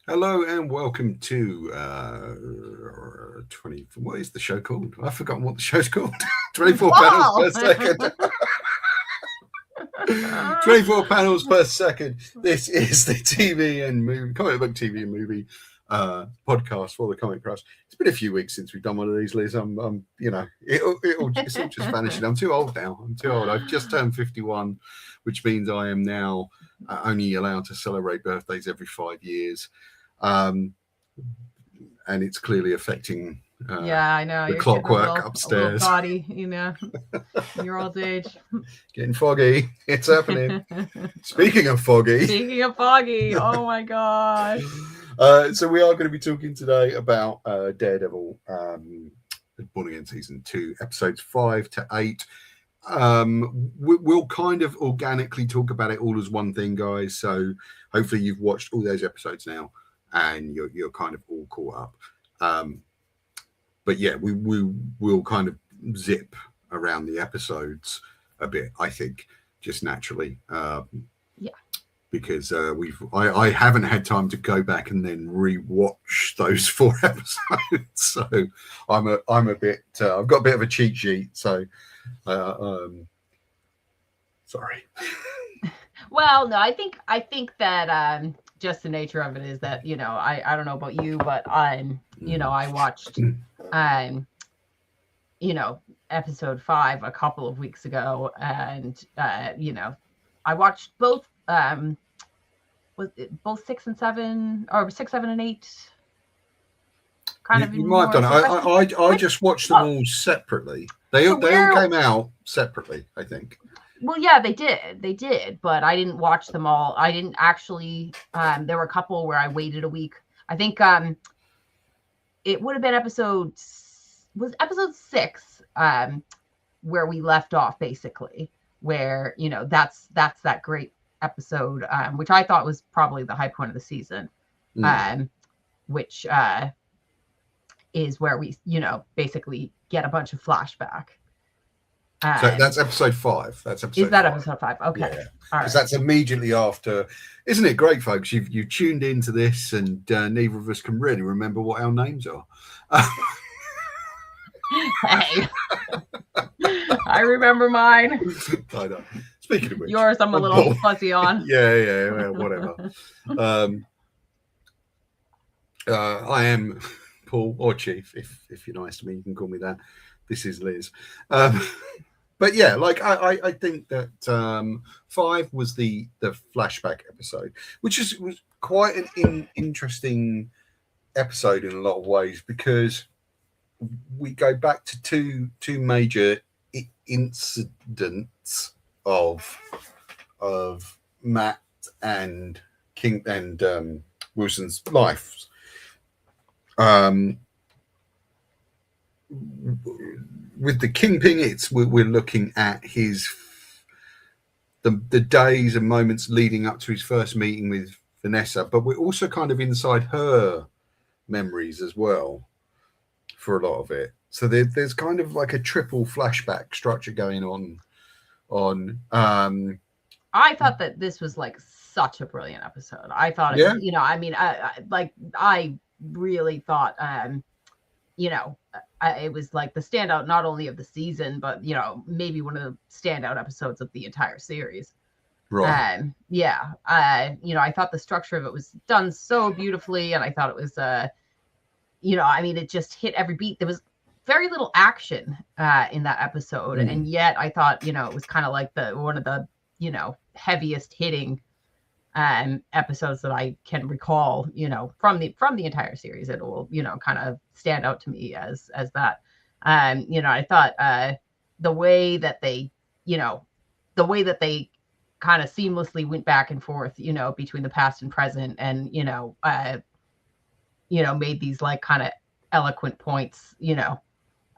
Hello and welcome to 20. What is the show called? I've forgotten what the show's called. 24 panels Wow. per second. 24 panels per second. This is the TV and movie, comic book TV and movie podcast for the Comic Crush. It's been a few weeks since we've done one of these, Liz. It's all just vanishing. I'm too old now. I'm too old. I've just turned 51, which means I am now only allowed to celebrate birthdays every 5 years. And it's clearly affecting Yeah, I know. the You're clockwork a upstairs. little body, your old age. Getting foggy. It's happening. Speaking of foggy. Speaking of foggy, oh my gosh. So we are going to be talking today about Daredevil, Born Again Season 2, episodes 5 to 8. We'll kind of organically talk about it all as one thing, guys. So hopefully you've watched all those episodes now and you're kind of all caught up. But yeah, we'll kind of zip around the episodes a bit, I think, just naturally. Because I haven't had time to go back and then rewatch those 4 episodes, so I'm a bit I've got a bit of a cheat sheet. So sorry. Well, no, I think that just the nature of it is that I don't know about you, but I watched episode 5 a couple of weeks ago, and I watched both. Was it both 6 and 7, or 6, 7, and 8? You might have done it. I just watched them all separately. They all came out separately, I think. Well, yeah, they did, but I didn't watch them all. I didn't actually. There were a couple where I waited a week. I think it would have been episode 6, where we left off, basically, where that's that great episode, which I thought was probably the high point of the season, which is where we basically get a bunch of flashback. So that's episode 5. That's episode. Is that 5. Episode 5? Okay, yeah. Because that's immediately after. Isn't it great, folks? You tuned into this, and neither of us can really remember what our names are. Hey, I remember mine. I know. Speaking of which, yours, I'm a little fuzzy on. Yeah, whatever. I am Paul, or Chief. If you're nice to me, you can call me that. This is Liz. But yeah, like I think that 5 was the flashback episode, which was quite an interesting episode in a lot of ways, because we go back to two major incidents of Matt and King and Wilson's lives. With the Kingpin, we're looking at the days and moments leading up to his first meeting with Vanessa, but we're also kind of inside her memories as well for a lot of it. So there's kind of like a triple flashback structure going on. I thought that this was like such a brilliant episode. I thought, yeah. I really thought, it was like the standout not only of the season, but maybe one of the standout episodes of the entire series. Right. I thought the structure of it was done so beautifully, and I thought it was, it just hit every beat. There was very little action in that episode, and yet I thought, it was kind of like one of the heaviest hitting episodes that I can recall, from the entire series. It will, kind of stand out to me as that. I thought the way that they kind of seamlessly went back and forth, between the past and present, and made these like kind of eloquent points,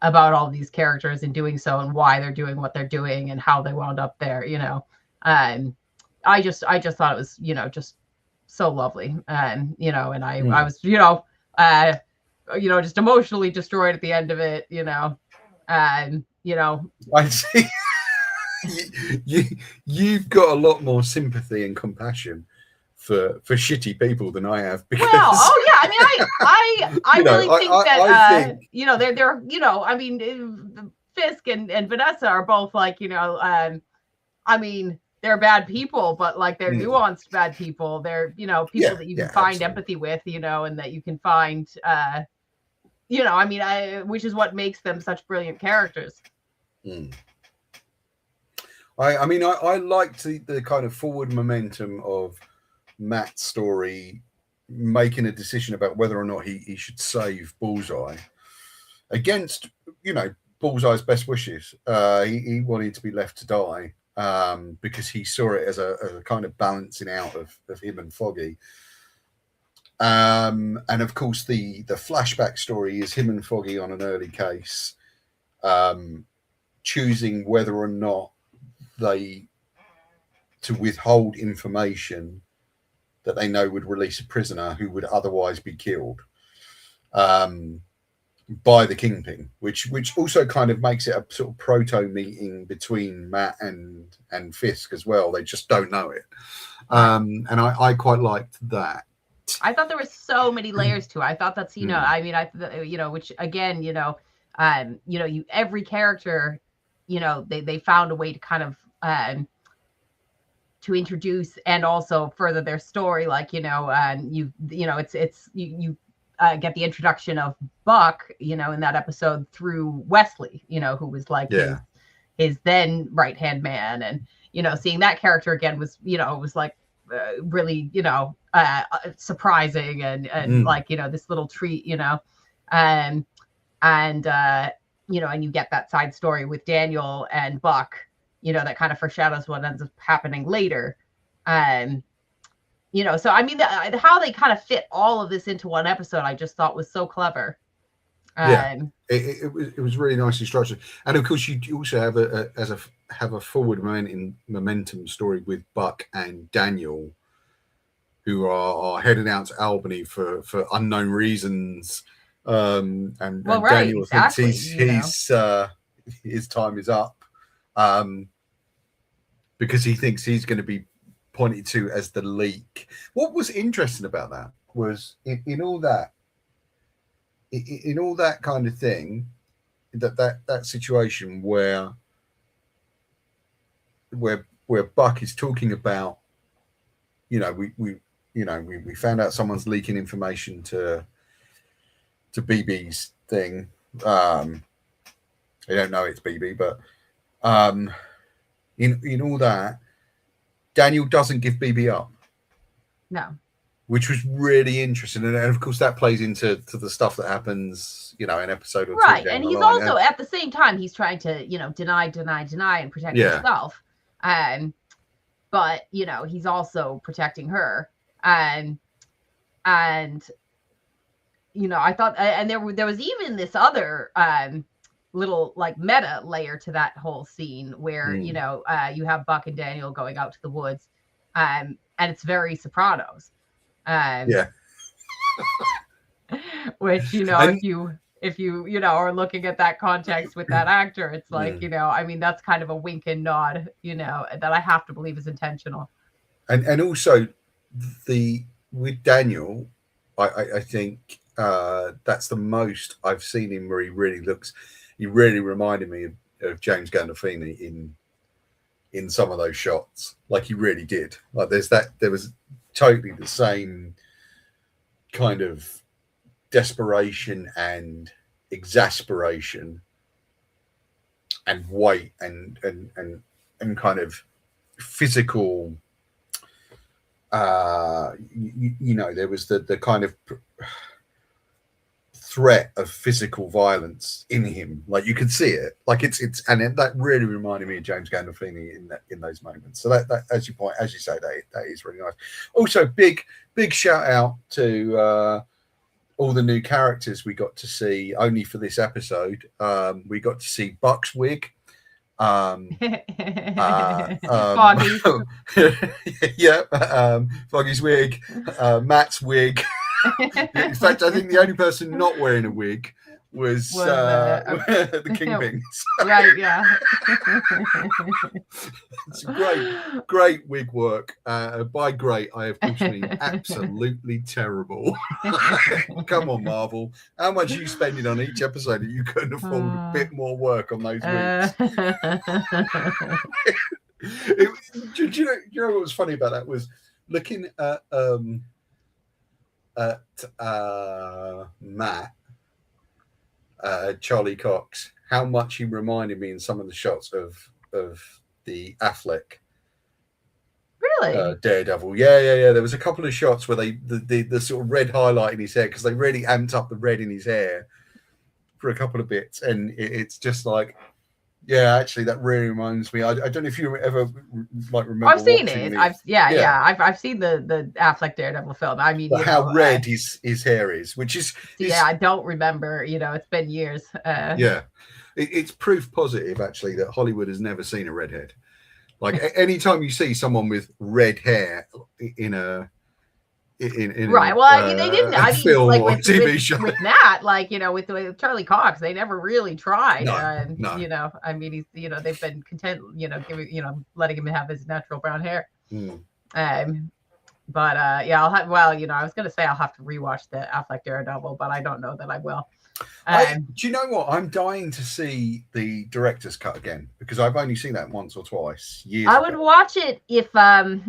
about all these characters and doing so, and why they're doing what they're doing, and how they wound up there. I just thought it was, just so lovely. And I was, just emotionally destroyed at the end of it, I see. You've got a lot more sympathy and compassion for shitty people than I have. Because, well, oh yeah, I mean, I really think that I think, you know, they're you know, I mean, Fisk and Vanessa are both like, you know, I mean, they're bad people, but like they're nuanced bad people. They're, you know, people that you can find empathy with, you know, and that you can find, you know, I mean, which is what makes them such brilliant characters. I mean, I liked the kind of forward momentum of Matt's story, making a decision about whether or not he should save Bullseye against, you know, Bullseye's best wishes. He wanted to be left to die because he saw it as a kind of balancing out of him and Foggy. And of course, the flashback story is him and Foggy on an early case, choosing whether or not to withhold information that they know would release a prisoner who would otherwise be killed by the Kingpin, which also kind of makes it a sort of proto meeting between Matt and Fisk as well. They just don't know it, and I quite liked that. I thought there were so many layers to it. I thought that's, you know, I mean, you know, which again, you know, every character, you know, they found a way to kind of to introduce and also further their story. Like, you know, you know, you get the introduction of Buck, you know, in that episode through Wesley, you know, who was like his then right-hand man. And, you know, seeing that character again was, you know, it was like really, you know, surprising and like, you know, this little treat, you know, and you know, and you get that side story with Daniel and Buck, you know, that kind of foreshadows what ends up happening later. You know, so I mean, how they kind of fit all of this into one episode, I just thought was so clever. It was really nicely structured, and of course, you also have a forward momentum story with Buck and Daniel, who are heading out to Albany for unknown reasons. And Daniel thinks his time is up, because he thinks he's going to be pointed to as the leak. What was interesting about that was in all that kind of thing, that situation where Buck is talking about, you know, we found out someone's leaking information to BB's thing. I don't know it's BB, but in all that, Daniel doesn't give BB up. No. Which was really interesting, and of course that plays into the stuff that happens, you know, in episode or right. two. And he's also at the same time he's trying to, you know, deny and protect himself. But you know, he's also protecting her. And you know, I thought, and there was even this other little like meta layer to that whole scene where you know, you have Buck and Daniel going out to the woods, and it's very Sopranos. Which, you know, if you you know, are looking at that context with that actor, it's like, you know, I mean, that's kind of a wink and nod, you know, that I have to believe is intentional. And also with Daniel, I think that's the most I've seen him where he really reminded me of James Gandolfini in some of those shots. Like he really did. Like there was totally the same kind of desperation and exasperation and weight and kind of physical, you know, there was the kind of threat of physical violence in him. Like you could see it. Like it's that really reminded me of James Gandolfini in those moments. So that as you say, that is really nice. Also, big shout out to all the new characters we got to see only for this episode. We got to see Buck's wig. Foggy. Foggy's wig, Matt's wig. In fact, I think the only person not wearing a wig was the Kingpins. Right, yeah. It's great wig work. By great, I of course mean absolutely terrible. Come on, Marvel. How much are you spending on each episode that you couldn't afford a bit more work on those wigs? Do you know what was funny about that was looking at Matt, Charlie Cox, how much he reminded me in some of the shots of the Affleck Really? Daredevil. Yeah. There was a couple of shots where the sort of red highlight in his hair, because they really amped up the red in his hair for a couple of bits, and it's just like, yeah, actually, that really reminds me. I don't know if you ever remember. I've seen it. I've seen the Affleck Daredevil film. I mean, how red his hair is, which is I don't remember. It's been years. It's proof positive actually that Hollywood has never seen a redhead. Like anytime you see someone with red hair in right. Well, they didn't. I mean, film like or TV show with Matt, like with Charlie Cox, they never really tried. No. I mean, he's they've been content, giving letting him have his natural brown hair. But I'll have. Well, I was gonna say I'll have to rewatch the Affleck Daredevil, but I don't know that I will. Do you know what? I'm dying to see the director's cut again because I've only seen that once or twice. I would watch it if I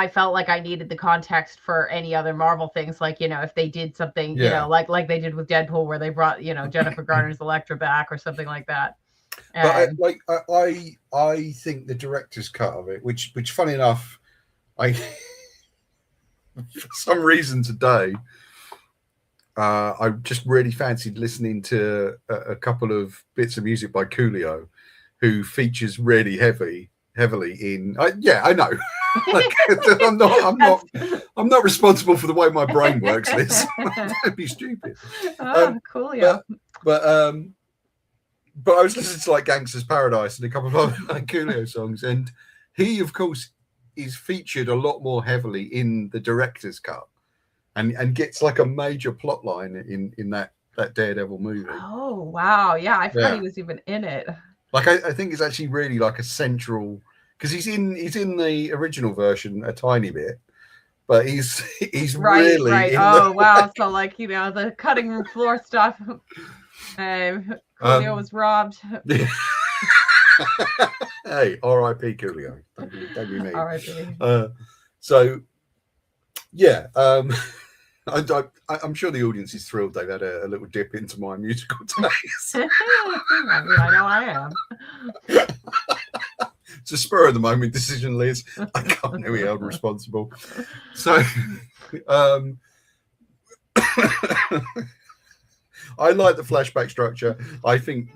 felt like I needed the context for any other Marvel things, like if they did something, like they did with Deadpool, where they brought Jennifer Garner's Elektra back or something like that. But I think the director's cut of it, which funny enough, I for some reason today. I just really fancied listening to a couple of bits of music by Coolio, who features really heavily in. I know. I'm not responsible for the way my brain works, Liz. That'd be stupid. Coolio. But I was listening to like Gangster's Paradise and a couple of other Coolio songs, and he, of course, is featured a lot more heavily in the director's cut. And gets like a major plot line in that Daredevil movie. Oh wow, yeah, I forgot he was even in it. Like I think it's actually really like a central, because he's in the original version a tiny bit, but he's really right. Oh wow, so like the cutting room floor stuff. Coolio was robbed. Hey, R.I.P. Coolio. Don't be mean. R.I.P. So yeah. I'm sure the audience is thrilled they've had a little dip into my musical taste. I know I am. It's a spur of the moment decision, Liz. I can't be held responsible. So, I like the flashback structure. I think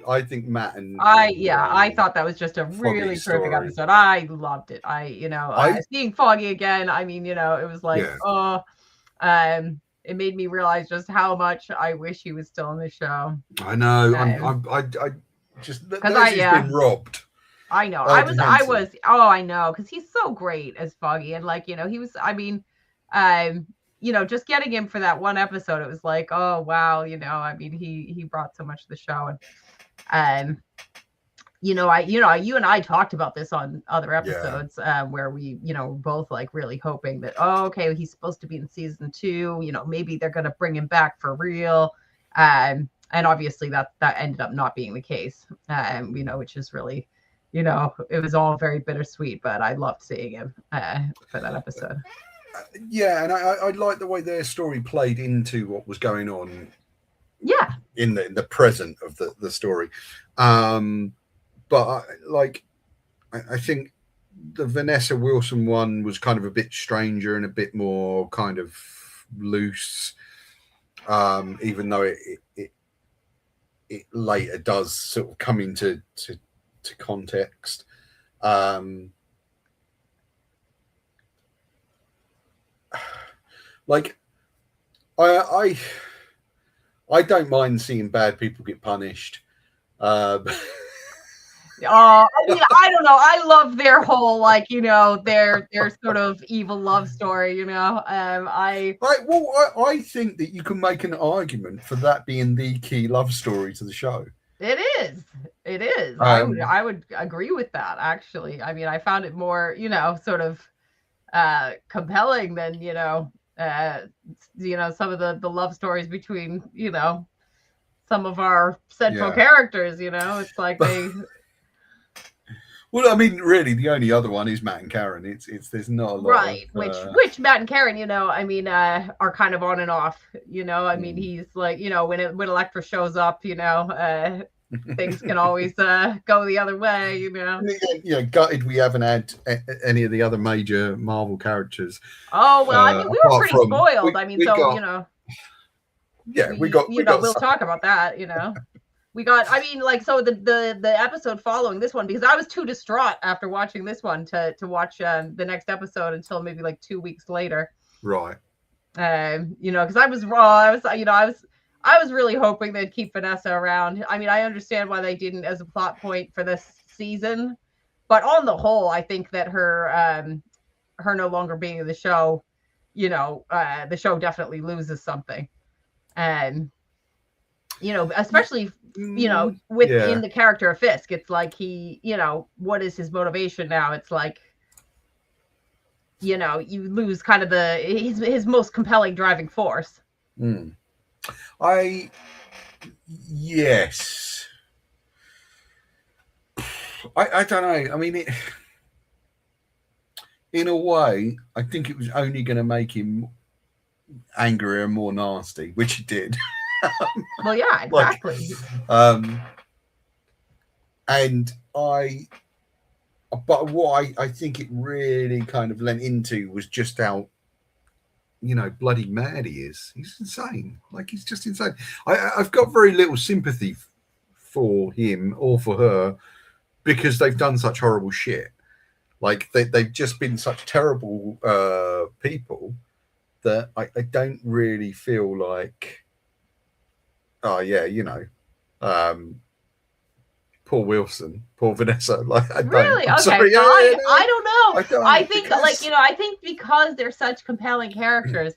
Matt and I thought that was just a really perfect episode. I loved it. Seeing Foggy again. I mean, it was like, it made me realize just how much I wish he was still in the show. I know. I just because he's been robbed. I know. I know, because he's so great as Foggy, and like he was. I mean, just getting him for that one episode, it was like, oh wow, I mean, he brought so much to the show, and you and I talked about this on other episodes, where we, both like really hoping that, okay, he's supposed to be in season 2, maybe they're going to bring him back for real. And obviously that ended up not being the case, which is really, it was all very bittersweet, but I loved seeing him for that episode. Yeah. And I like the way their story played into what was going on. Yeah. In the present of the story. But I think the Vanessa Wilson one was kind of a bit stranger and a bit more kind of loose, even though it later does sort of come into context. I don't mind seeing bad people get punished. I mean, I don't know. I love their whole, like, you know, their sort of evil love story, you know. I think that you can make an argument for that being the key love story to the show. It is. It is. I would agree with that, actually. I mean, I found it more, you know, sort of compelling than, you know, some of the love stories between, you know, some of our central characters, you know. It's like they Well, I mean, really, the only other one is Matt and Karen. It's there's not a lot right, which Matt and Karen, you know, I mean, are kind of on and off, you know. I mean, he's like, you know, when Elektra shows up, you know, things can always go the other way, you know. Yeah, gutted we haven't had any of the other major Marvel characters. Oh well, I mean, we were pretty spoiled. I mean, so you know. Yeah, we got. We'll talk about that, you know. We got, I mean, like, so the episode following this one, because I was too distraught after watching this one to watch the next episode until maybe like 2 weeks later. Right. You know, because I was raw. I was really hoping they'd keep Vanessa around. I mean, I understand why they didn't as a plot point for this season, but on the whole, I think that her no longer being in the show, you know, the show definitely loses something. And you know, especially, you know, within the character of Fisk, it's like he, you know, what is his motivation now? It's like, you know, you lose kind of his most compelling driving force. Yes. I don't know. I mean, in a way, I think it was only going to make him angrier and more nasty, which it did. Well, yeah, exactly. But what I think it really kind of lent into was just how, you know, bloody mad he is. He's insane. Like, he's just insane. I've got very little sympathy for him or for her because they've done such horrible shit. Like, they've just been such terrible people that I don't really feel like, oh yeah, you know, poor Wilson, poor Vanessa. Like, I really? don't. Okay, Sorry. so I don't know. I think because... like, you know, I think because they're such compelling characters,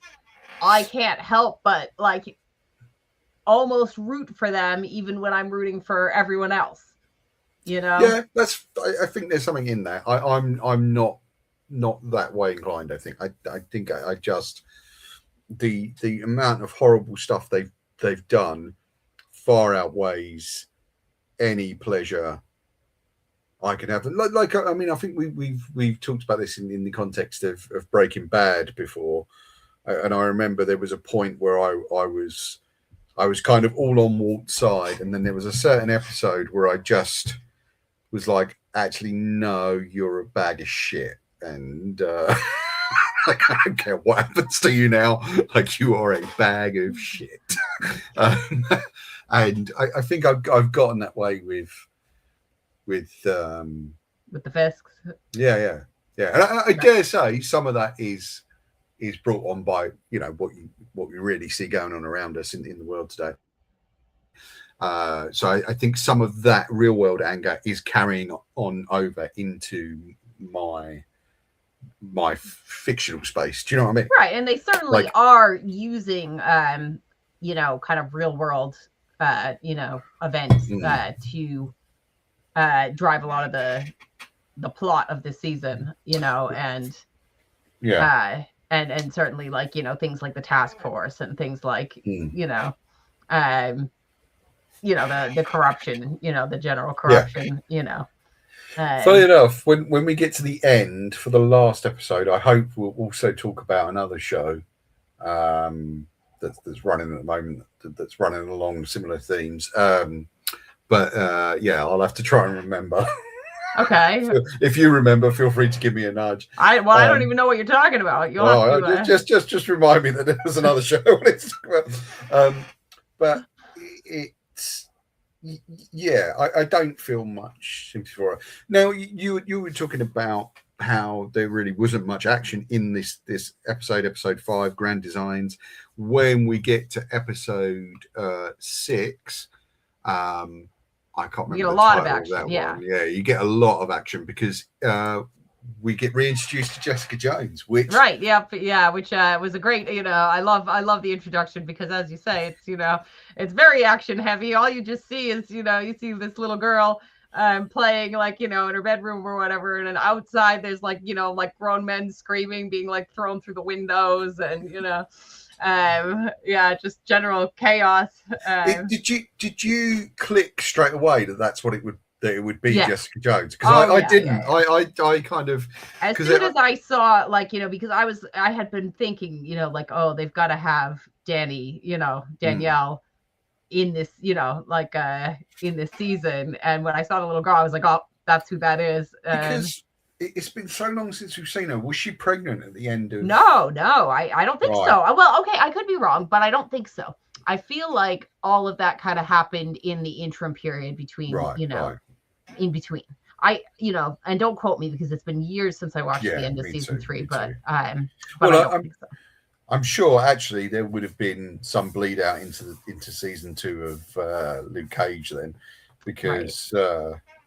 I can't help but like almost root for them, even when I'm rooting for everyone else. You know? Yeah, I think there's something in that. I'm not that way inclined. I think I just the amount of horrible stuff they've done far outweighs any pleasure I can have. Like I mean, I think we've talked about this in the context of Breaking Bad before, and I remember there was a point where I was kind of all on Walt's side, and then there was a certain episode where I just was like, actually, no, you're a bag of shit, and like, I don't care what happens to you now, like, you are a bag of shit. And I think I've gotten that way with the Fisks. Yeah. And I dare say some of that is brought on by, you know, what we really see going on around us in the world today. So I think some of that real world anger is carrying on over into my fictional space. Do you know what I mean? Right, and they certainly are using, you know, kind of real world, you know, events to drive a lot of the plot of this season, you know, and and certainly, like, you know, things like the task force and things like you know, the corruption, you know, the general corruption, you know. Funny enough, when we get to the end for the last episode, I hope we'll also talk about another show that's running at the moment, that's running along similar themes. But I'll have to try and remember. Okay. So if you remember, feel free to give me a nudge. I don't even know what you're talking about. You'll have to, just remind me that there was another show I wanted to talk about. But it's I don't feel much sympathy for it. Now, you were talking about how there really wasn't much action in this episode 5, Grand Designs. When we get to episode 6, I can't remember You get a the lot of title action, that yeah. one. Yeah, you get a lot of action because we get reintroduced to Jessica Jones, which right, yeah, which was a great, I love the introduction because, as you say, it's it's very action heavy. All you just see is you see this little girl playing like in her bedroom or whatever, and then outside there's like like grown men screaming, being like thrown through the windows, and just general chaos. Did you click straight away that that's what it would be Yeah. Jessica Jones? Because Oh, I yeah, didn't. yeah. I kind of As soon as I saw like because I had been thinking like, oh, they've got to have Danielle in this like in this season, and when I saw the little girl I was like, oh, that's who that is. Because it's been so long since we've seen her. Was she pregnant at the end of? No, I don't think so. Well, okay, I could be wrong, but I don't think so. I feel like all of that kind of happened in the interim period between in between. And don't quote me because it's been years since I watched the end of season 3, but I don't think so. I'm sure actually there would have been some bleed out into season 2 of Luke Cage then, because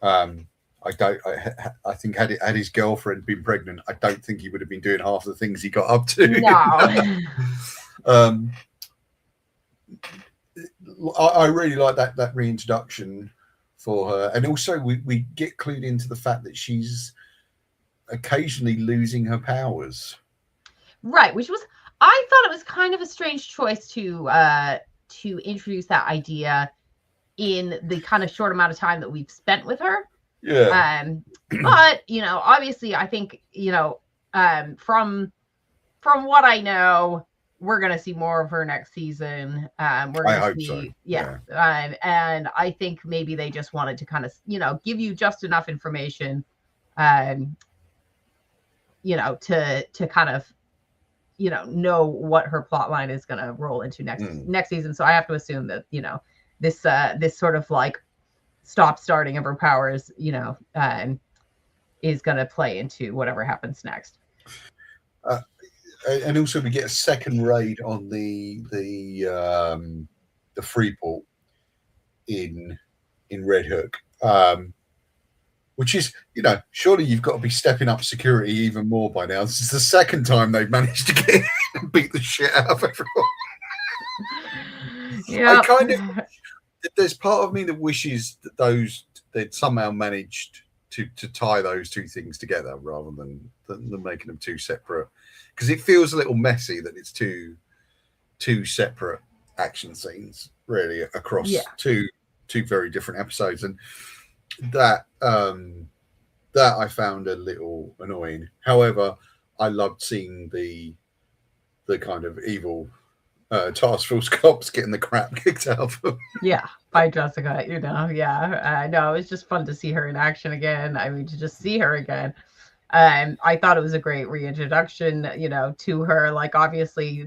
I think had his girlfriend been pregnant, I don't think he would have been doing half the things he got up to. No. I really like that reintroduction for her, and also we get clued into the fact that she's occasionally losing her powers. Right, which was, I thought it was kind of a strange choice to introduce that idea in the kind of short amount of time that we've spent with her. Yeah. But obviously, I think from what I know, we're gonna see more of her next season. We're gonna see, and I think maybe they just wanted to kind of give you just enough information, to kind of know what her plot line is gonna roll into next season. So I have to assume that this sort of like starting of her powers, is gonna play into whatever happens next. And also we get a second raid on the Freeport in Red Hook, which is, surely you've got to be stepping up security even more by now. This is the second time they've managed to get and beat the shit out of everyone. Yeah, there's part of me that wishes that they'd somehow managed to tie those two things together rather than making them two separate. Because it feels a little messy that it's two separate action scenes really across two very different episodes, and that I found a little annoying. However, I loved seeing the kind of evil task force cops getting the crap kicked out of them. Yeah, by Jessica, no, it was just fun to see her in action again. I mean, to just see her again. I thought it was a great reintroduction, to her. Like, obviously,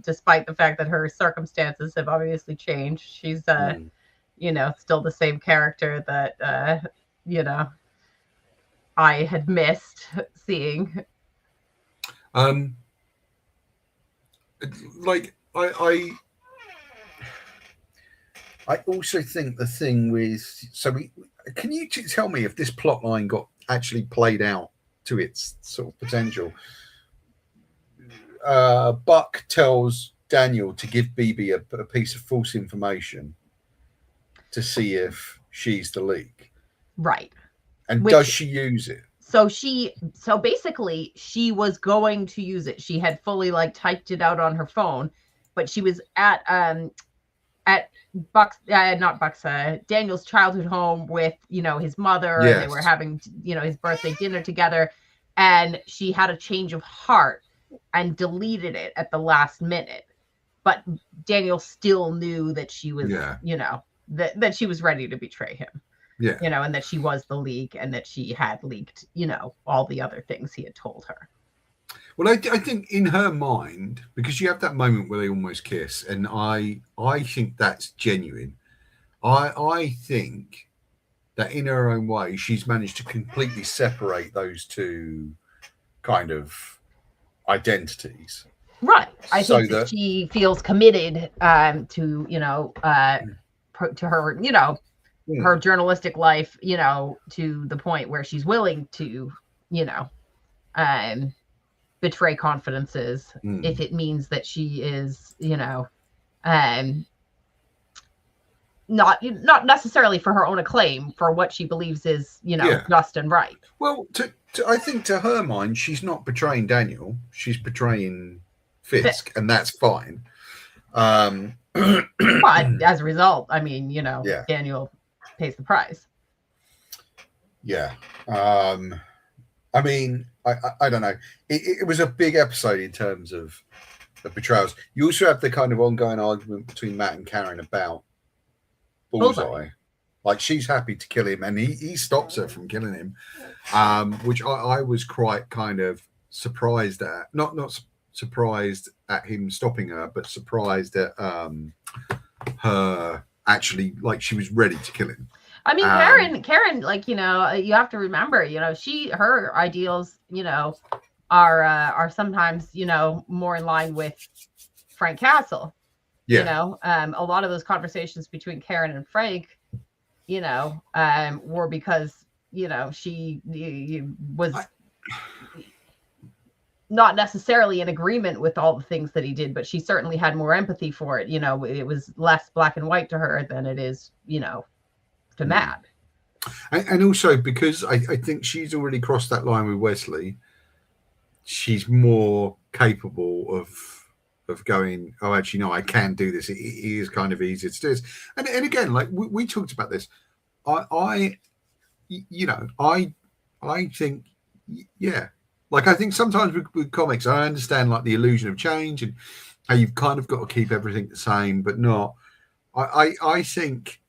despite the fact that her circumstances have obviously changed, she's, still the same character that, I had missed seeing. Like, I also think the thing with, can you tell me if this plot line got actually played out to its sort of potential? Buck tells Daniel to give BB a piece of false information to see if she's the leak. Right. And does she use it? So basically she was going to use it. She had fully like typed it out on her phone, but she was at Buck's, not Buck's, Daniel's childhood home with, his mother, and they were having, his birthday dinner together, and she had a change of heart and deleted it at the last minute. But Daniel still knew that she was, that she was ready to betray him. Yeah. And that she was the leak, and that she had leaked, all the other things he had told her. Well, I think in her mind, because you have that moment where they almost kiss, and I think that's genuine. I think that in her own way, she's managed to completely separate those two kind of identities. Right. I think that she feels committed to, to her, her journalistic life, you know, to the point where she's willing to, you know, betray confidences if it means that she is, you know, not necessarily for her own acclaim, for what she believes is, you know, just and right. Well, I think to her mind, she's not betraying Daniel; she's betraying Fisk, and that's fine. But as a result, I mean, you know, Daniel pays the price. Yeah. I mean, I don't know. It was a big episode in terms of betrayals. You also have the kind of ongoing argument between Matt and Karen about Bullseye. Like, she's happy to kill him, and he stops her from killing him, which I was quite kind of surprised at. Not surprised at him stopping her, but surprised at her actually, like, she was ready to kill him. I mean, Karen, like, you know, you have to remember, you know, her ideals, you know, are sometimes, you know, more in line with Frank Castle. Yeah. You know, a lot of those conversations between Karen and Frank, you know, were because, you know, she was not necessarily in agreement with all the things that he did, but she certainly had more empathy for it. You know, it was less black and white to her than it is, you know, to Matt. And also because I think she's already crossed that line with Wesley, she's more capable of going, oh, actually, no, I can do this. It is kind of easier to do this. And again, like we talked about this, I think, yeah, like I think sometimes with comics, I understand like the illusion of change and how you've kind of got to keep everything the same, but not. I think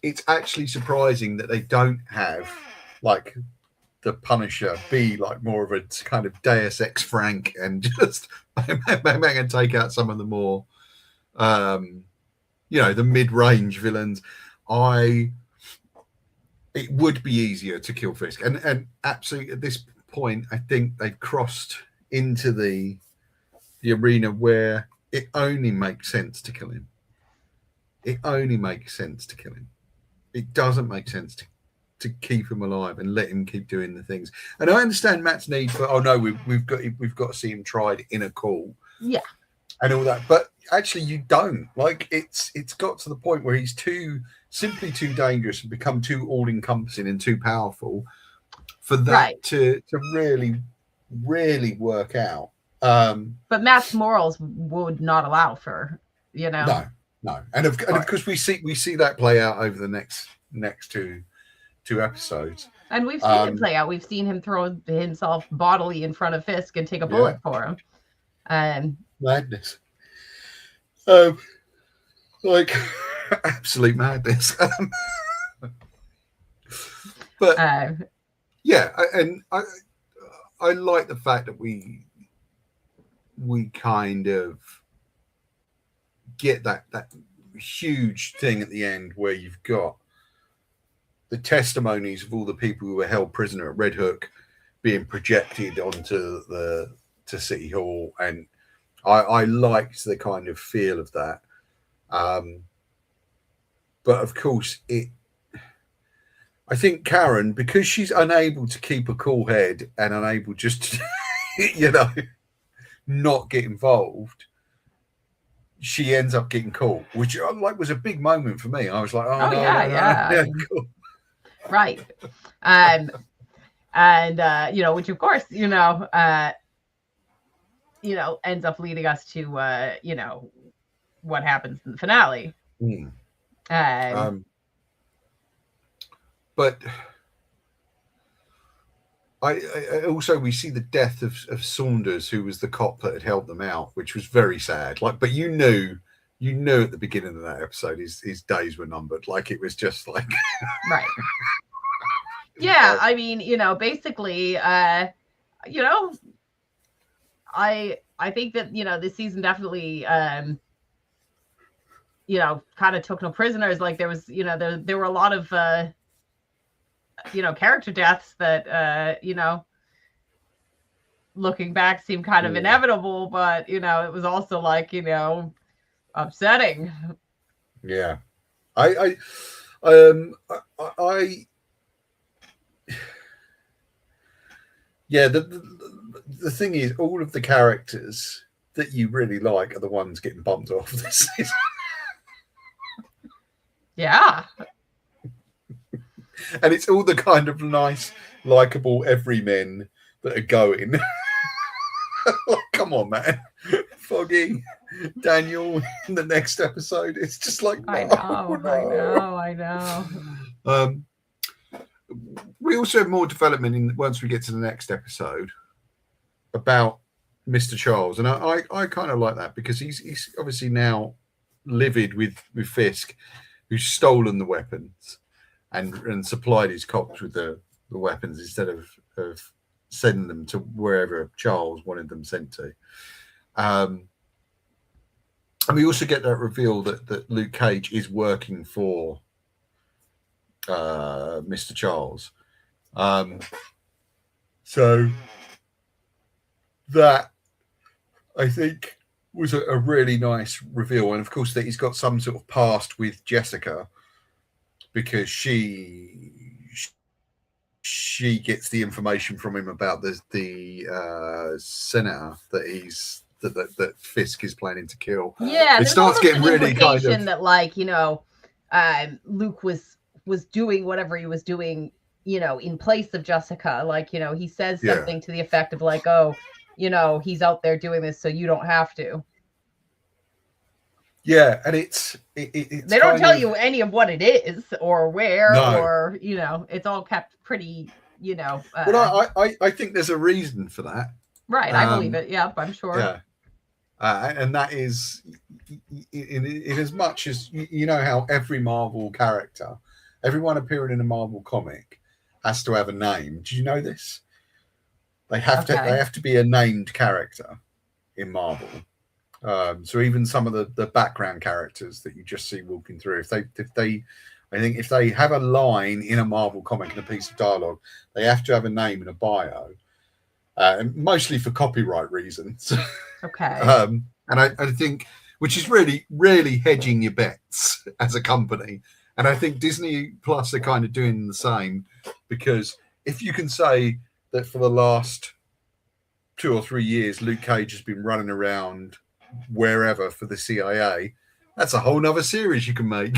it's actually surprising that they don't have like the Punisher be like more of a kind of Deus Ex Frank and just bang, and take out some of the more, you know, the mid-range villains. It would be easier to kill Fisk, and absolutely at this point, I think they've crossed into the arena where it only makes sense to kill him. It only makes sense to kill him. It doesn't make sense to keep him alive and let him keep doing the things. And I understand Matt's need for, oh no, we've got to see him tried in a court. Yeah. And all that. But actually you don't. Like it's got to the point where he's simply too dangerous and become too all-encompassing and too powerful for that to really, really work out. But Matt's morals would not allow for, you know. No. And of course we see that play out over the next two episodes. And we've seen him play out. We've seen him throw himself bodily in front of Fisk and take a bullet for him. Madness. Like absolute madness. But yeah, and I like the fact that we kind of get that huge thing at the end where you've got the testimonies of all the people who were held prisoner at Red Hook being projected onto to City Hall, and I liked the kind of feel of that. But of course, I think Karen, because she's unable to keep a cool head and unable just to, you know, not get involved, she ends up getting caught, which like was a big moment for me. I was like, oh no, yeah. Cool. Right. And you know, which of course, you know, ends up leading us to you know, what happens in the finale. But I also, we see the death of Saunders, who was the cop that had helped them out, which was very sad. Like, but you knew at the beginning of that episode his days were numbered. Like, it was just like right. Yeah, I mean, you know, basically, you know, I think that, you know, this season definitely you know, kind of took no prisoners. Like, there was, you know, there were a lot of you know, character deaths that you know, looking back seemed kind of inevitable, but you know, it was also like, you know, upsetting. Yeah. I I yeah, the thing is, all of the characters that you really like are the ones getting bumped off this season. Yeah. And it's all the kind of nice, likable everymen that are going. Like, come on, man. Foggy, Daniel in the next episode. It's just like, no, I know. We also have more development once we get to the next episode about Mr. Charles. And I kind of like that because he's obviously now livid with Fisk, who's stolen the weapons and supplied his cops with the weapons instead of sending them to wherever Charles wanted them sent to. And we also get that reveal that Luke Cage is working for Mr. Charles. So that, I think, was a really nice reveal. And of course that he's got some sort of past with Jessica because she gets the information from him about the senator that Fisk is planning to kill. Yeah, it starts getting really kind of that, like, you know, Luke was doing whatever he was doing, you know, in place of Jessica. Like, you know, he says something to the effect of like, oh, you know, he's out there doing this so you don't have to. Yeah, and it's they don't tell you any of what it is or where or, you know, it's all kept pretty, you know. Well, I think there's a reason for that. Right, I believe it. Yeah, I'm sure. Yeah. And that is in as much as you know how every Marvel character, everyone appearing in a Marvel comic has to have a name. Did you know this? They have to be a named character in Marvel. So even some of the background characters that you just see walking through, if they have a line in a Marvel comic and a piece of dialogue, they have to have a name and a bio, mostly for copyright reasons. Okay. And I think, which is really, really hedging your bets as a company. And I think Disney Plus are kind of doing the same, because if you can say that for the last 2 or 3 years, Luke Cage has been running around wherever for the CIA, that's a whole nother series you can make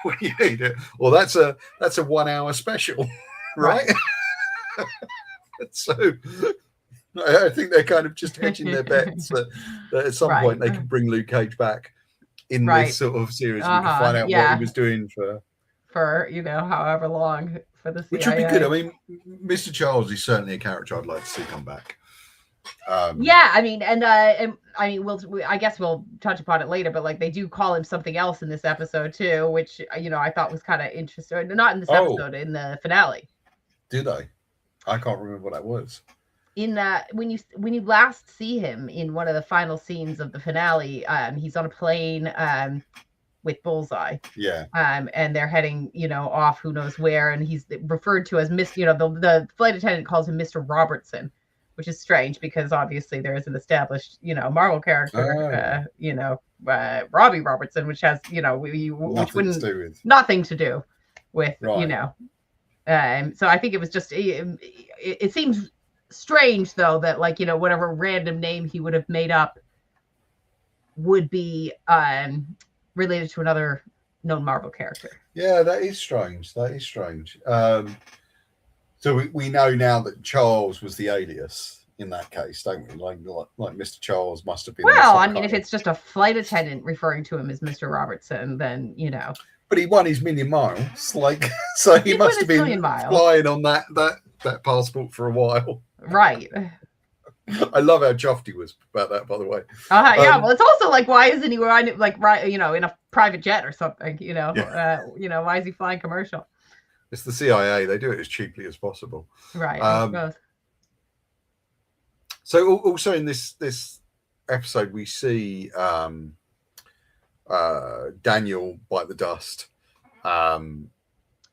when you need it. Or that's a 1 hour special, right? So I think they're kind of just hedging their bets that at some point they can bring Luke Cage back in this sort of series. And we can find out what he was doing for you know, however long for the CIA. Which would be good. I mean, Mr. Charles is certainly a character I'd like to see come back. Yeah, I mean, and I mean, I guess we'll touch upon it later, but like they do call him something else in this episode too, which, you know, I thought was kind of interesting. Not in this episode, in the finale. Do they? I can't remember what that was. In when you last see him in one of the final scenes of the finale, he's on a plane with Bullseye. Yeah. And they're heading, you know, off who knows where, and he's referred to as Mr. You know, the flight attendant calls him Mr. Robertson, which is strange because obviously there is an established, you know, Marvel character, you know, Robbie Robertson, which has, you know, nothing to do with, you know. So I think it was just it seems strange though that, like, you know, whatever random name he would have made up would be related to another known Marvel character. Yeah, that is strange. So we know now that Charles was the alias in that case, don't we? Like Mr. Charles must have been. Well, I mean, if it's just a flight attendant referring to him as Mr. Robertson, then, you know. But he won his million miles, like, so he must have been flying on that passport for a while. Right. I love how chuffed he was about that, by the way. Yeah, well, it's also like, why isn't he right, you know, in a private jet or something? You know, you know, why is he flying commercial? It's the CIA; they do it as cheaply as possible. Right. So also in this episode, we see Daniel bite the dust. And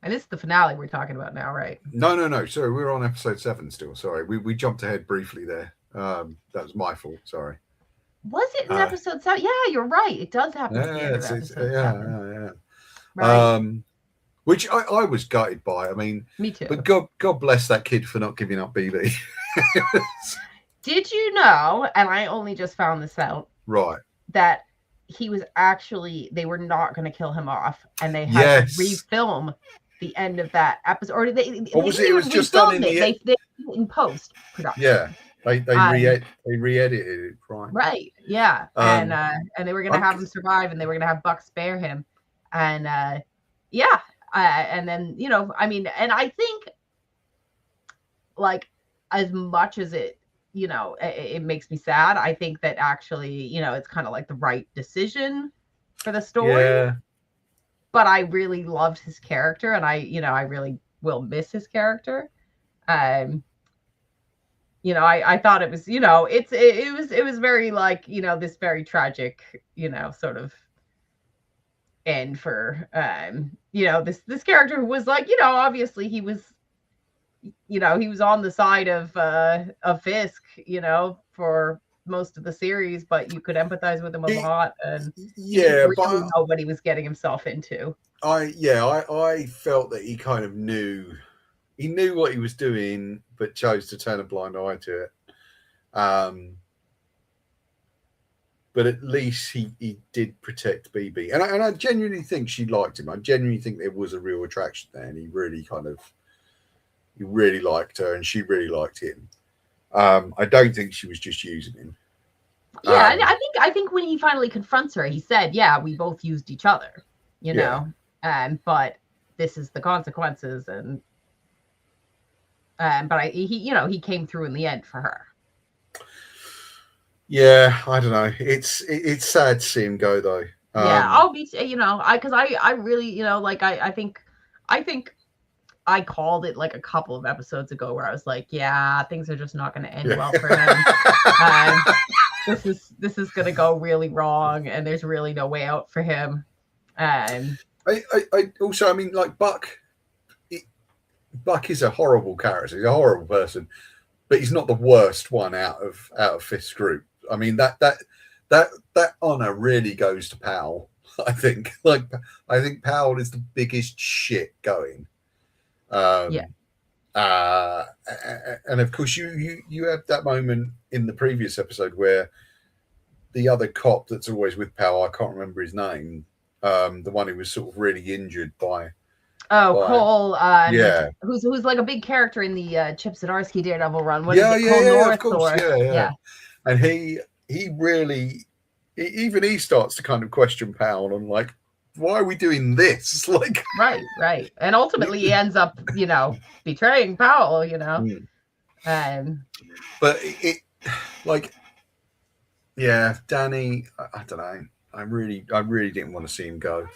it's the finale we're talking about now, right? No. Sorry, we're on episode 7 still. Sorry, we jumped ahead briefly there. That was my fault. Sorry. Was it in episode 7? Yeah, you're right. It does happen. Yeah. Right. which I was gutted by. I mean, Me too. But God bless that kid for not giving up BB. Did you know, and I only just found this out, Right, that he was actually, they were not going to kill him off, and they had to refilm the end of that episode, or they didn't even just done in it. They did it in post production. Yeah, they re-edited it, right. Yeah, and they were gonna have him survive, and they were gonna have Buck spare him, and and then I mean, and I think, like, as much as it it makes me sad, I think that actually it's kind of like the right decision for the story. Yeah. But I really loved his character, and I really will miss his character. I thought it was, it was very, like, this very tragic, sort of end for, this character who was, like, obviously he was, he was on the side of Fisk, for most of the series, but you could empathize with him a lot, and really know what he was getting himself into. I felt that he kind of knew what he was doing, but chose to turn a blind eye to it. But at least he did protect BB, and I genuinely think she liked him. I genuinely think there was a real attraction there, and he really liked her, and she really liked him. I don't think she was just using him. Yeah, I think when he finally confronts her, he said, "Yeah, we both used each other," but this is the consequences, and but he came through in the end for her. Yeah, I don't know. It's sad to see him go, though. Yeah, I'll be, because I really, like, I think I called it, like, a couple of episodes ago where I was like, yeah, things are just not going to end well for him. This is going to go really wrong, and there's really no way out for him. I also, I mean, like, Buck is a horrible character. He's a horrible person, but he's not the worst one out of Fisk's group. I mean, that honor really goes to Powell. I think Powell is the biggest shit going. And of course you have that moment in the previous episode where the other cop that's always with Powell, I can't remember his name, the one who was sort of really injured by Cole, who's like a big character in the Chip Zdarsky Daredevil run. Cole North, of course, and he really, even he starts to kind of question Powell and, like, why are we doing this? Like, right, and ultimately he ends up, betraying Powell, but it, like, Danny, I don't know. I really didn't want to see him go.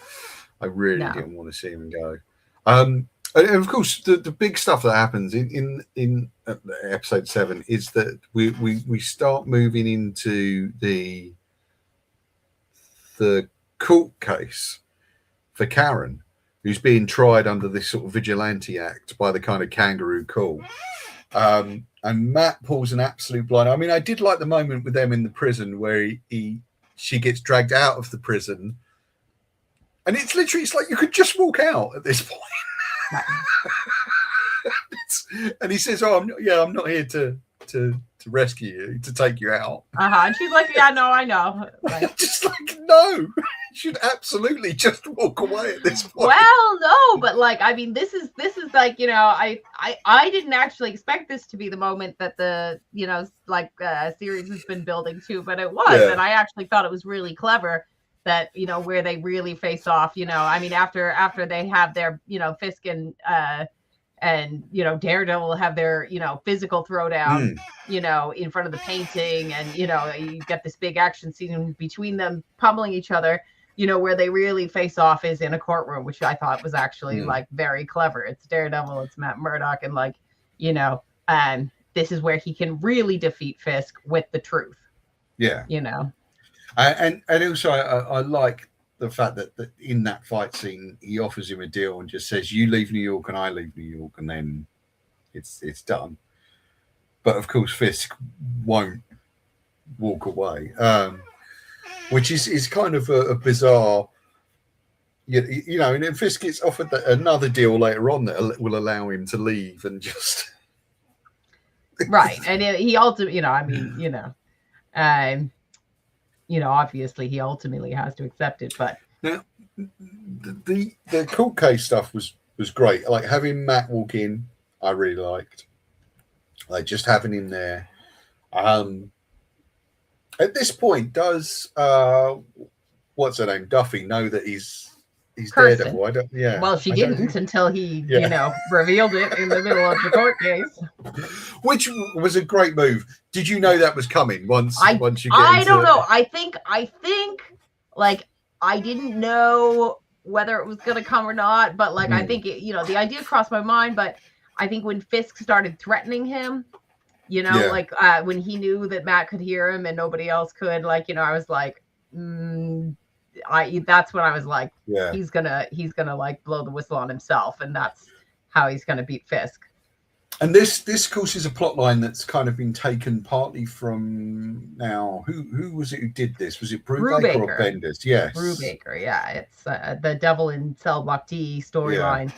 I really didn't want to see him go. And of course, the big stuff that happens in episode 7 is that we start moving into the court case for Karen, who's being tried under this sort of vigilante act by the kind of kangaroo court. And Matt pulls an absolute blind. I mean, I did like the moment with them in the prison where she gets dragged out of the prison, and it's like you could just walk out at this point. And he says, "Oh, I'm not here to rescue you, to take you out." And she's like, "Yeah, no, I know." Like, just like, no, you should absolutely just walk away at this point. Well, no, but, like, I mean, this is like, I didn't actually expect this to be the moment that the series has been building to, but it was, and I actually thought it was really clever that where they really face off. I mean, after they have their Fisk and Daredevil have their physical throwdown in front of the painting, and you get this big action scene between them pummeling each other, where they really face off is in a courtroom, which I thought was actually like very clever. It's Daredevil, it's Matt Murdock, and, like, this is where he can really defeat Fisk with the truth. And also I like the fact that in that fight scene he offers him a deal and just says, "You leave New York and I leave New York," and then it's done. But of course Fisk won't walk away, which is kind of a bizarre you know, and then Fisk gets offered another deal later on that will allow him to leave and just right. And he ultimately, obviously he ultimately has to accept it. But now the court case stuff was great. Like having Matt walk in, I really liked. Like just having him there. At this point, does what's her name, Duffy, know that he's Kirsten. Daredevil? I don't. Yeah. Well, she didn't until he, revealed it in the middle of the court case, which was a great move. Did you know that was coming? Once you get I don't know. I think like I didn't know whether it was going to come or not, but like I think the idea crossed my mind. But I think when Fisk started threatening him, like when he knew that Matt could hear him and nobody else could, like, I was like, that's when I was like, he's gonna like blow the whistle on himself, and that's how he's gonna beat Fisk. And this of course is a plot line that's kind of been taken partly from now. Who was it who did this? Was it Brubaker or Bendis? Yes, Brubaker. Yeah, it's the Devil in Cell Block D storyline,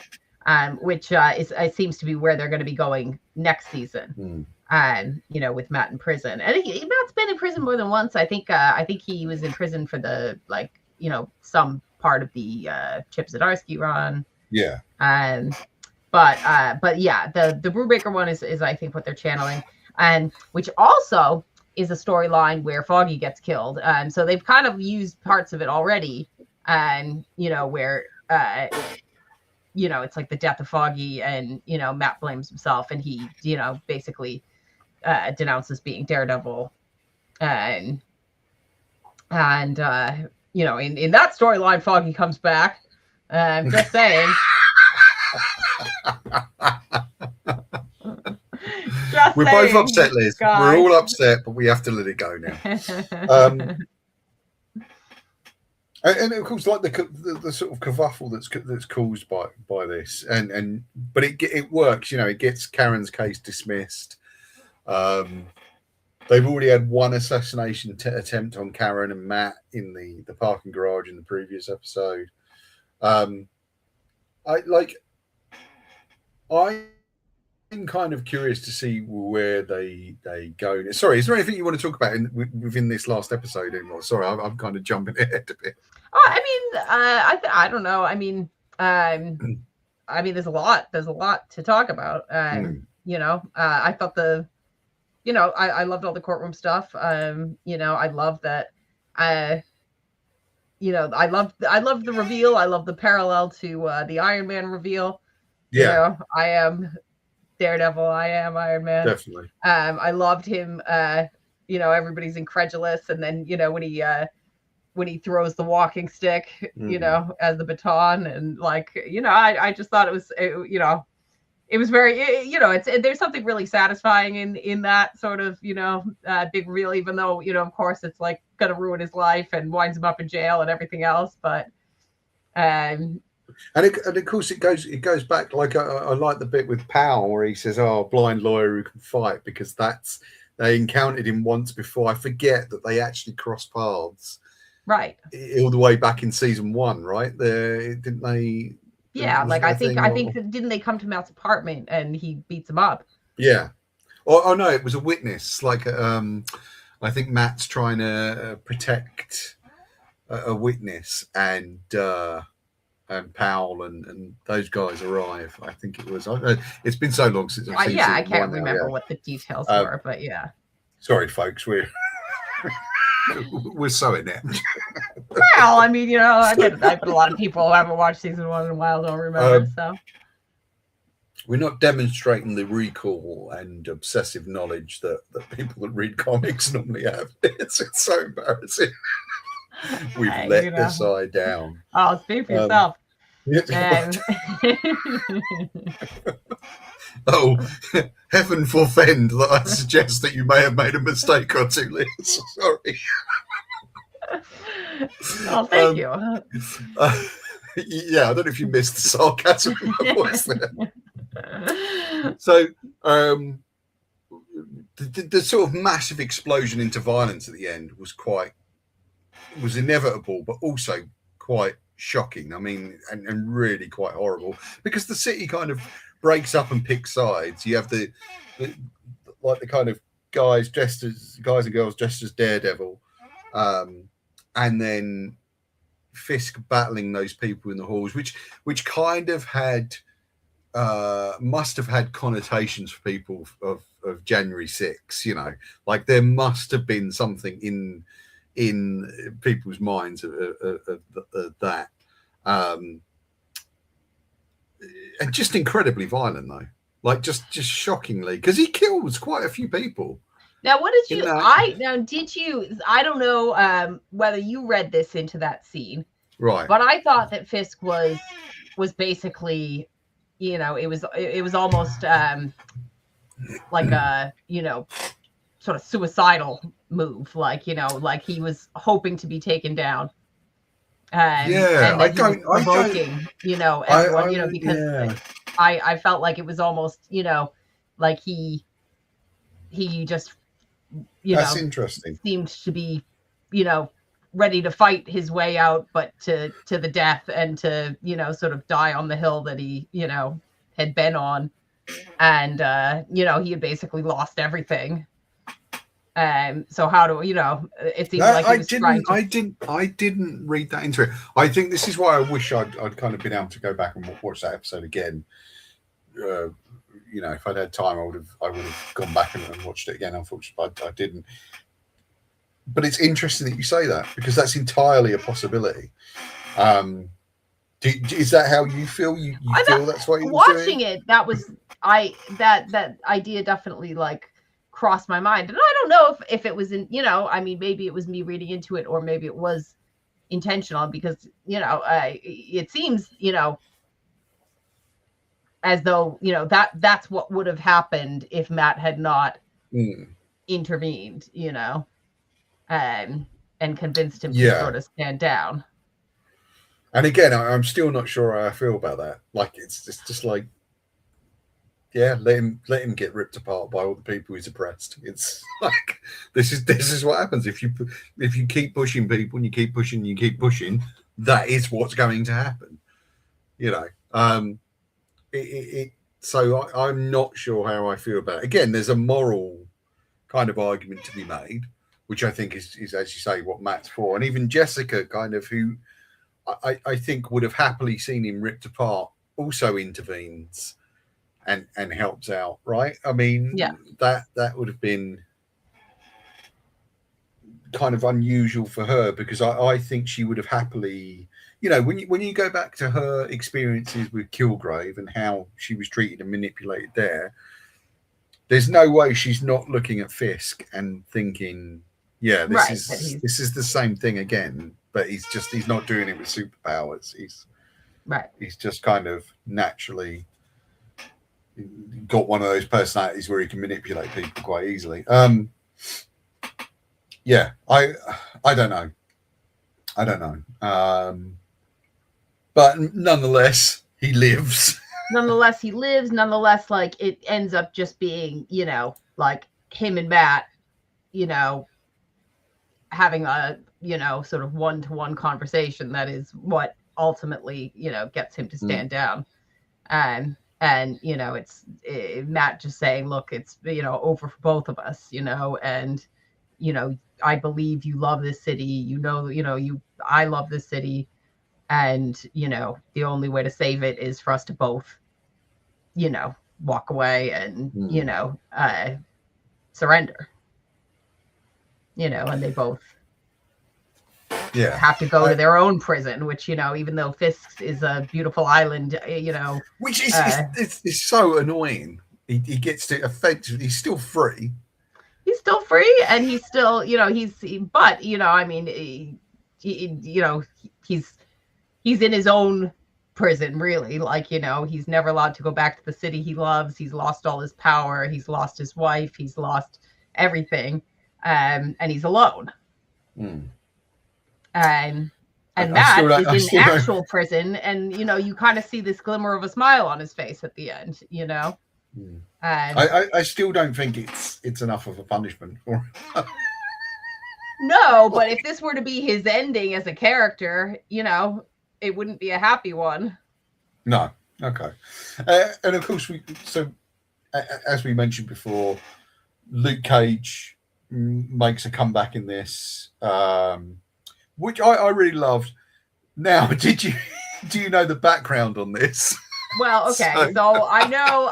which it seems to be where they're going to be going next season. With Matt in prison, and Matt's been in prison more than once. I think he was in prison for the some part of the Chip Zdarsky run. Yeah. But yeah, the Brubaker one is I think what they're channeling, and which also is a storyline where Foggy gets killed. So they've kind of used parts of it already, and where it's like the death of Foggy, and Matt blames himself, and he basically denounces being Daredevil, and in that storyline, Foggy comes back. Just saying. We're both upset, Liz. Guys. We're all upset, but we have to let it go now. And of course, like the sort of kerfuffle that's caused by this, but it works. It gets Karen's case dismissed. They've already had one assassination attempt on Karen and Matt in the parking garage in the previous episode. I'm kind of curious to see where they go. Sorry, is there anything you want to talk about within this last episode anymore? Sorry, I'm kind of jumping ahead a bit. Oh, I mean, I don't know. I mean, there's a lot to talk about. I thought I loved all the courtroom stuff. I love that. I loved the reveal. I love the parallel to the Iron Man reveal. Yeah, I am Daredevil. I am Iron Man. Definitely. I loved him. Everybody's incredulous, and then when he throws the walking stick, as the baton, and I just thought it was it was very, there's something really satisfying in that sort of, big reveal, even though, of course it's like going to ruin his life and winds him up in jail and everything else. But, and of course it goes back. Like I like the bit with Powell where he says, "Oh, blind lawyer who can fight," because they encountered him once before. I forget that they actually crossed paths. Right. All the way back in season 1, right? Didn't they? Yeah, like I think didn't they come to Matt's apartment and he beats him up? Yeah. Oh no, it was a witness. Like I think Matt's trying to protect a witness, and Powell and those guys arrive. I think it was. It's been so long since I've seen. I can't remember what the details were, but yeah. Sorry, folks. We're so inept. Well, I mean, I bet a lot of people who haven't watched season 1 in a while don't remember. So we're not demonstrating the recall and obsessive knowledge that people that read comics normally have. It's so embarrassing. We've let the side down. Oh, speak for yourself. Oh, heaven forfend that I suggest that you may have made a mistake or two, Liz. Sorry. Oh, thank you. Yeah, I don't know if you missed the sarcasm in my voice there. So, the sort of massive explosion into violence at the end was inevitable, but also quite shocking. I mean, and really quite horrible, because the city kind of breaks up and picks sides. You have the like the kind of guys and girls dressed as Daredevil, and then Fisk battling those people in the halls, which kind of had must have had connotations for people of January 6th. You know, like there must have been something in people's minds of that, and just incredibly violent though, like just shockingly, because he kills quite a few people. Now, what did you? I don't know whether you read this into that scene, right? But I thought that Fisk was basically, you know, it was almost like a, you know, sort of suicidal move, like, you know, like he was hoping to be taken down. And I don't, provoking, you know, everyone, you know, because I felt like it was almost, you know, like he just, you that's know, interesting. Seemed to be, you know, ready to fight his way out, but to the death, and to, you know, sort of die on the hill that he, you know, had been on. And you know, he had basically lost everything. So how do, you know, it seems like he was I didn't read that into it. I think this is why I wish I'd kind of been able to go back and watch that episode again. You know, if I'd had time, I would have gone back and watched it again. Unfortunately, I didn't. But it's interesting that you say that, because that's entirely a possibility. Is that how you feel? You feel that's what you're watching doing? It? That was that idea definitely like crossed my mind, and I don't know if it was in, you know, I mean, maybe it was me reading into it, or maybe it was intentional, because, you know, it seems, you know, as though, you know, that's what would have happened if Matt had not intervened, you know, and convinced him to sort of stand down. And again, I'm still not sure how I feel about that. Like, it's just like, yeah, let him get ripped apart by all the people he's oppressed. It's like, this is what happens if you keep pushing people, and you keep pushing, that is what's going to happen. You know, so I'm not sure how I feel about it. Again, there's a moral kind of argument to be made, which I think is, as you say, what Matt's for. And even Jessica, kind of, who I think would have happily seen him ripped apart, also intervenes and helps out, right? I mean, that would have been kind of unusual for her, because I think she would have happily, you know, when you go back to her experiences with Kilgrave and how she was treated and manipulated there's no way she's not looking at Fisk and thinking, yeah, this is the same thing again, but he's not doing it with superpowers. He's just kind of naturally got one of those personalities where he can manipulate people quite easily. Yeah, I don't know. But nonetheless, he lives. Nonetheless, like, it ends up just being, you know, like him and Matt, you know, having a, you know, sort of one-to-one conversation that is what ultimately, you know, gets him to stand down. And, you know, it's Matt just saying, look, it's, you know, over for both of us, you know, and, you know, I believe you love this city, you know, I love this city. And, you know, the only way to save it is for us to both, you know, walk away and, you know, surrender, you know, and they both have to go to their own prison, which, you know, even though Fisk's is a beautiful island, you know, which is it's so annoying. He gets to effectively, he's still free, and he's still, you know, but, you know, I mean, you know, he's in his own prison, really. Like, you know, he's never allowed to go back to the city he loves. He's lost all his power. He's lost his wife. He's lost everything. And he's alone. And Matt is in actual prison, and, you know, you kind of see this glimmer of a smile on his face at the end, you know. I still don't think it's enough of a punishment for him. No, but if this were to be his ending as a character, you know, it wouldn't be a happy one. No. Okay. And of course, as we mentioned before, Luke Cage makes a comeback in this, which I really loved. Now, do you know the background on this? Well, okay, so I know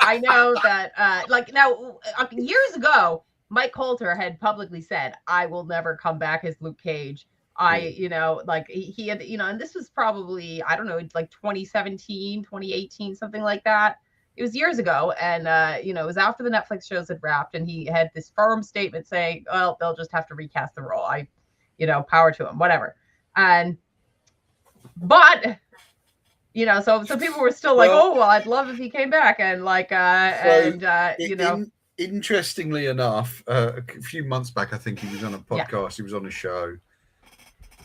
that like now years ago, Mike Coulter had publicly said, "I will never come back as Luke Cage." Like he had, and this was probably, I don't know, like 2017, 2018, something like that. It was years ago, and it was after the Netflix shows had wrapped, and he had this firm statement saying, "Well, they'll just have to recast the role. Power to him, whatever." But so people were still like, "Oh, well, I'd love if he came back," and like, Interestingly enough, a few months back, I think he was on a podcast. Yeah. He was on a show.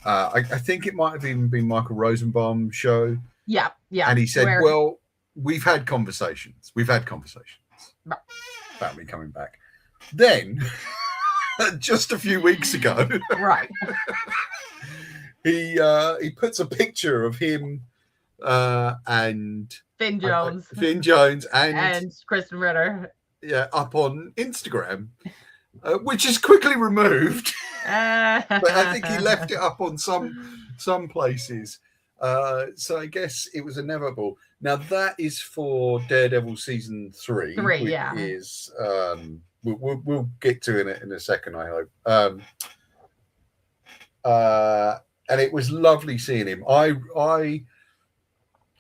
I think it might have even been Michael Rosenbaum's show. Yeah. And he said, "Well, we've had conversations about me coming back." Then, just a few weeks ago, right, he puts a picture of him and Finn Jones and Kristen Ritter, up on Instagram, which is quickly removed. But I think he left it up on some places. So I guess it was inevitable. Now that is for Daredevil season 3. Which is we'll get to it in a second, I hope. And it was lovely seeing him. I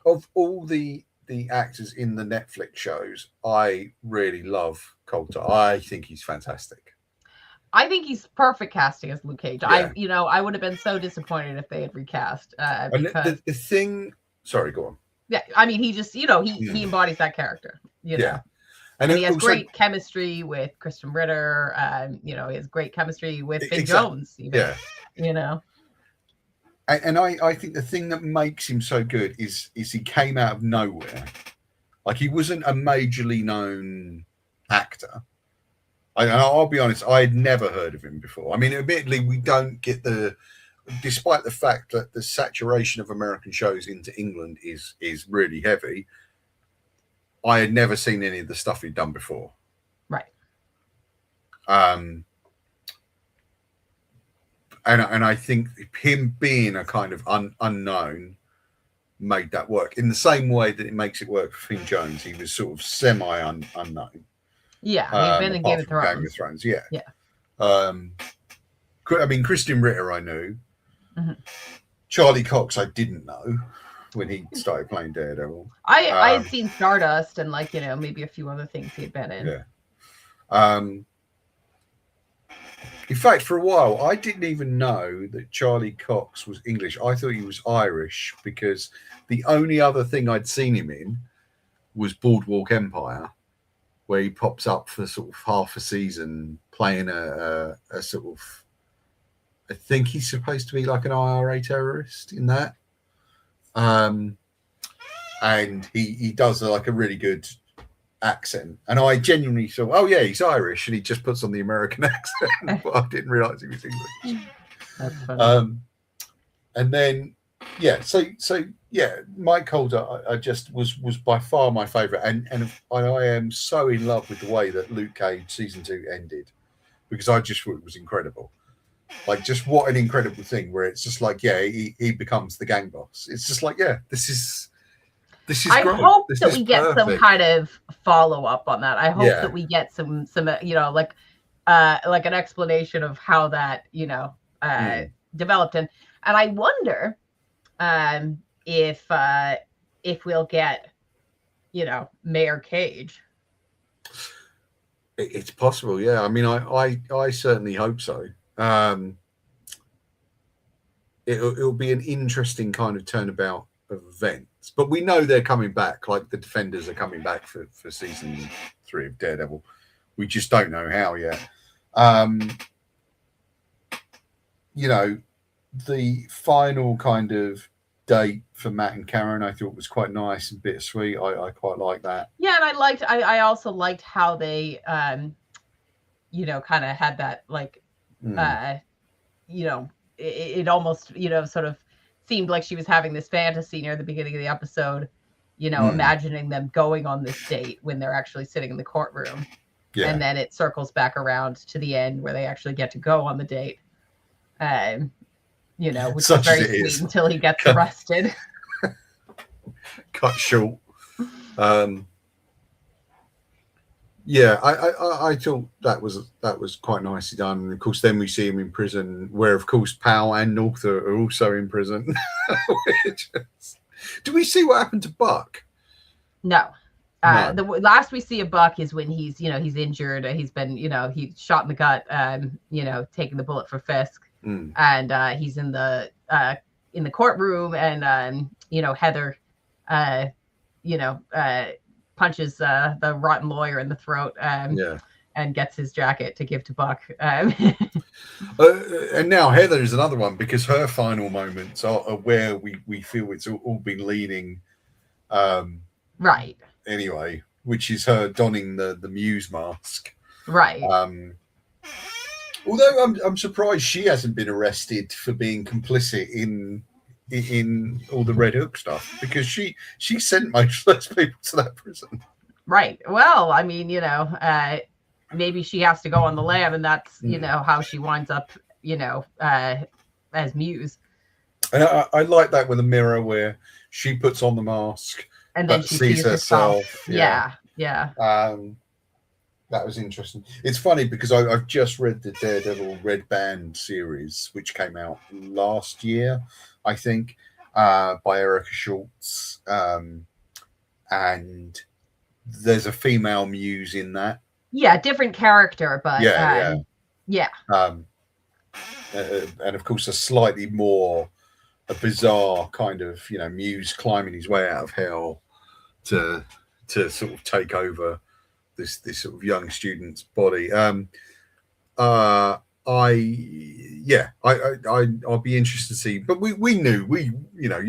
of all the actors in the Netflix shows, I really love Coulter. I think he's fantastic. I think he's perfect casting as Luke Cage. Yeah. I would have been so disappointed if they had recast. Because the thing. Sorry, go on. Yeah, I mean, he just, he embodies that character. Yeah, and he has great chemistry with Kristen Ritter. He has great chemistry with Finn Jones. Even, yeah. And I think the thing that makes him so good is he came out of nowhere. Like, he wasn't a majorly known actor. I'll be honest, I had never heard of him before. I mean, admittedly, we don't get despite the fact that the saturation of American shows into England is really heavy, I had never seen any of the stuff he'd done before. Right. And I think him being a kind of unknown made that work in the same way that it makes it work for Finn Jones. He was sort of semi-unknown. Yeah, he's been in Game of Thrones. Yeah. I mean, Christian Ritter I knew. Mm-hmm. Charlie Cox I didn't know when he started playing Daredevil. I had seen Stardust and maybe a few other things he had been in. Yeah. In fact, for a while, I didn't even know that Charlie Cox was English. I thought he was Irish because the only other thing I'd seen him in was Boardwalk Empire, where he pops up for sort of half a season playing a sort of, I think he's supposed to be like an IRA terrorist in that. And he does like a really good accent. And I genuinely thought, oh yeah, he's Irish, and he just puts on the American accent, but I didn't realize he was English. That's funny. And then, Mike Coulter, I just was by far my favorite, and I am so in love with the way that Luke Cage season 2 ended, because I just thought it was incredible. Like, just what an incredible thing, where it's just like, he becomes the gang boss. It's just like, this is I great. hope that we get some kind of follow up on that. I hope that we get some like an explanation of how that developed, and I wonder if we'll get Mayor Cage. It's possible, yeah. I mean, I certainly hope so. It'll be an interesting kind of turnabout of events, but we know they're coming back. Like, the Defenders are coming back for season 3 of Daredevil. We just don't know how yet. The final kind of date for Matt and Karen, I thought was quite nice and bittersweet. I quite like that. Yeah, and I also liked how they kind of had that, like it almost sort of seemed like she was having this fantasy near the beginning of the episode, imagining them going on this date when they're actually sitting in the courtroom. Yeah. And then it circles back around to the end where they actually get to go on the date. Which is very sweet until he gets arrested. Cut short. Yeah, I thought that was quite nicely done. And of course, then we see him in prison, where of course Powell and North are also in prison. Do we see what happened to Buck? No. The last we see of Buck is when he's injured. He's been, he's shot in the gut, taking the bullet for Fisk, and he's in the courtroom, and Heather, punches the rotten lawyer in the throat, and gets his jacket to give to Buck. And now Heather is another one, because her final moments are where we feel it's all been leading. Right. Anyway, which is her donning the Muse mask. Right. Although I'm surprised she hasn't been arrested for being complicit in all the Red Hook stuff, because she sent most of those people to that prison. Right. Well, I mean, maybe she has to go on the lam, and that's how she winds up, as Muse. And I like that with the mirror, where she puts on the mask and then she sees herself. Yeah. That was interesting. It's funny because I've just read the Daredevil Red Band series, which came out last year, I think, by Erica Schultz. And there's a female Muse in that. Yeah, different character, but yeah. And of course, a slightly more a bizarre kind of Muse climbing his way out of hell to sort of take over this sort of young student's body. I'll be interested to see, but we knew you and I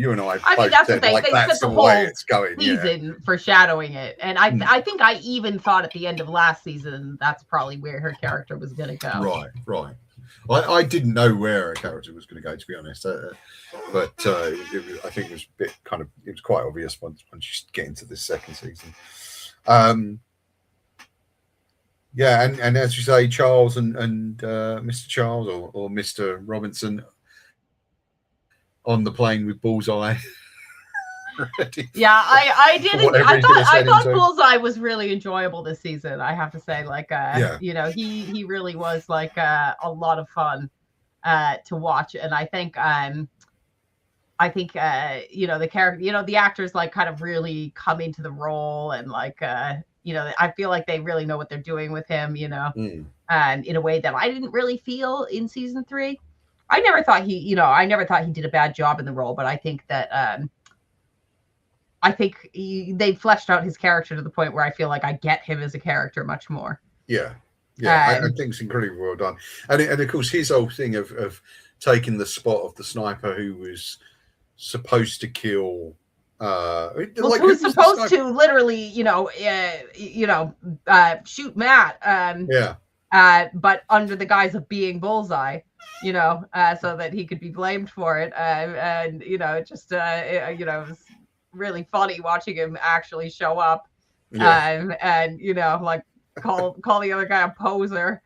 mean, that's the thing. Like, they that's spent the whole way it's going. Season foreshadowing it, and I think I even thought at the end of last season that's probably where her character was going to go. Right. I didn't know where her character was going to go, to be honest, but I think it was a bit it was quite obvious once you get into this second season. And as you say, Charles and Mr. Charles or Mr. Robinson on the plane with Bullseye. Yeah, I didn't. I thought Bullseye was really enjoyable this season. I have to say, he really was a lot of fun to watch, and I think the character, the actors kind of really come into the role, and I feel like they really know what they're doing with him, and in a way that I didn't really feel in season 3. I never thought he did a bad job in the role, but I think that they fleshed out his character to the point where I feel like I get him as a character much more. Yeah. I think it's incredibly well done. And of course, his whole thing of taking the spot of the sniper who was supposed to kill. Who was supposed to literally, shoot Matt. But under the guise of being Bullseye, so that he could be blamed for it. It was really funny watching him actually show up, and call the other guy a poser.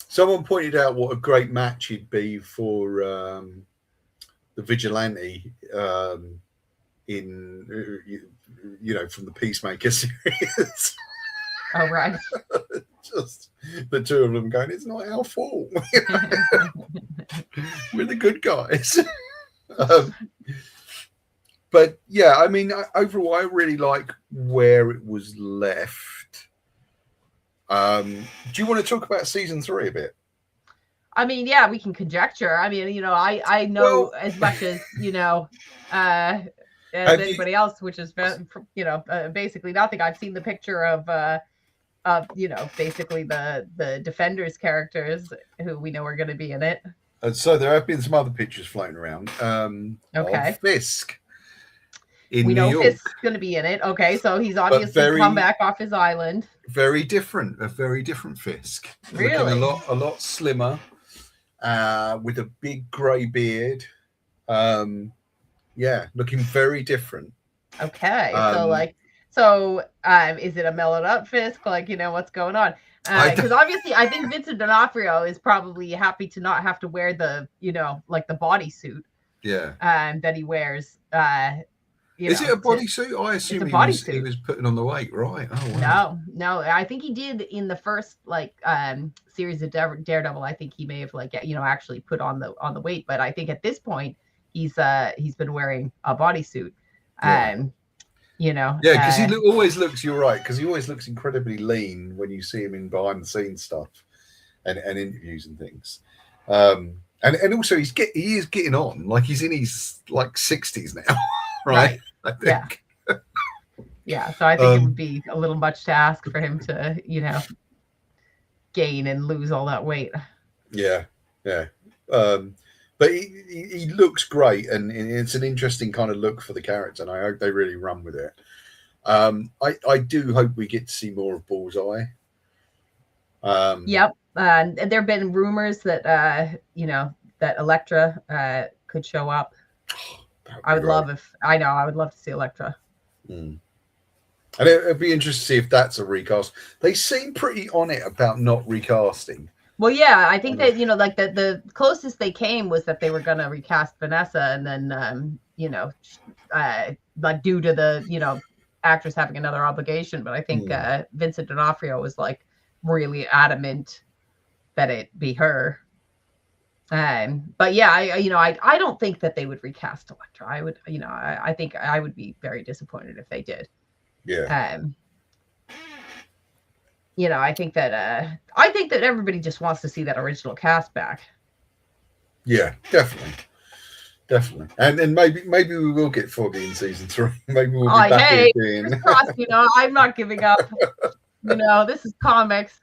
Someone pointed out what a great match he'd be for the vigilante in from the Peacemaker series. Oh, right. Just the two of them going, it's not our fault. We're the good guys. But yeah, I mean, overall, I really like where it was left. Do you want to talk about season 3 a bit? I mean, yeah, we can conjecture. I mean, I know as much as, as anybody else, which is, basically nothing. I've seen the picture of basically the Defenders characters who we know are going to be in it. And so there have been some other pictures floating around. Okay. Of Fisk. We know Fisk's going to be in it. Okay, so he's obviously come back off his island. A very different Fisk. Really? Looking a lot slimmer. with a big grey beard. Yeah, looking very different. Okay, Um, is it a mellowed up Fisk? Like, what's going on? Because obviously, I think Vincent D'Onofrio is probably happy to not have to wear the, like the bodysuit. Yeah. That he wears. Is it a bodysuit? I assume he was putting on the weight, right? Oh wow. No. I think he did in the first series of Daredevil. I think he may have actually put on the weight, but I think at this point he's been wearing a bodysuit. Yeah. Because he always looks. You're right, because he always looks incredibly lean when you see him in behind the scenes stuff and interviews and things. And also he is getting on, like he's in his 60s now, right? I think. Yeah. So I think it would be a little much to ask for him to, gain and lose all that weight. Yeah. But he looks great, and it's an interesting kind of look for the character, and I hope they really run with it. I do hope we get to see more of Bullseye. Yep. And there have been rumors that that Elektra could show up. I would love to see Elektra. And it'd be interesting to see if that's a recast. They seem pretty on it about not recasting. Well, yeah, I think that the closest they came was that they were going to recast Vanessa, and then due to the actress having another obligation. But I think Vincent D'Onofrio was really adamant that it be her. But yeah, I don't think that they would recast Elektra. I would, I think I would be very disappointed if they did. Yeah. I think that everybody just wants to see that original cast back. Yeah, definitely. And then maybe we will get Foggy in season 3. Maybe we'll be back in. Crossed, I'm not giving up. This is comics.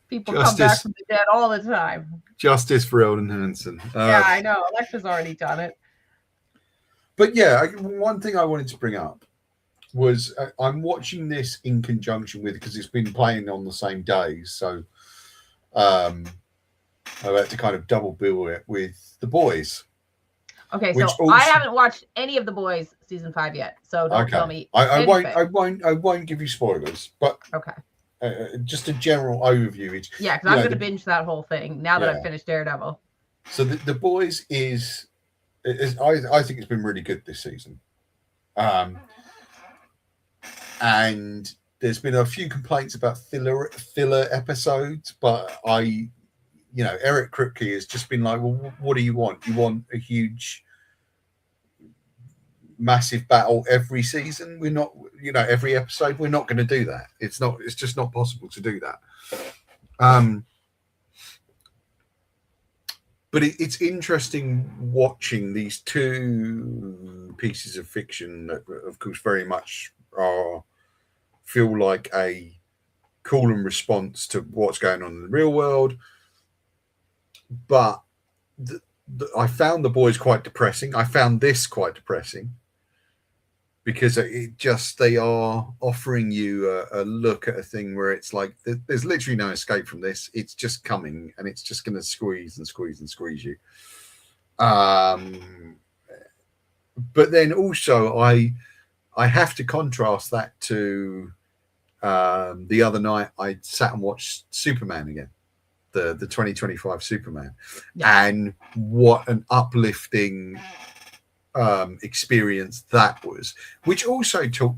People come back from the dead all the time. Justice for Eldon Henson. Yeah, I know. Elektra's already done it. But yeah, one thing I wanted to bring up was I'm watching this in conjunction with, because it's been playing on the same days, so I had to kind of double bill it with The Boys. Okay, so I haven't watched any of The Boys season 5 yet, so don't tell me. I won't give you spoilers, but okay, just a general overview. Yeah, because I'm going to binge that whole thing now that I've finished Daredevil. So the Boys is I think it's been really good this season. And there's been a few complaints about filler episodes, but Eric Kripke has just been like, well, what do you want? You want a huge, massive battle every season? We're not, every episode. We're not going to do that. It's just not possible to do that. But it's interesting watching these two pieces of fiction that, of course, very much feel like a call and response to what's going on in the real world. But I found The Boys quite depressing. I found this quite depressing because they are offering you a look at a thing where it's like there's literally no escape from this. It's just coming, and it's just going to squeeze and squeeze and squeeze you. But then also I have to contrast that to the other night I sat and watched Superman again, the 2025 Superman, and what an uplifting experience that was, which also took,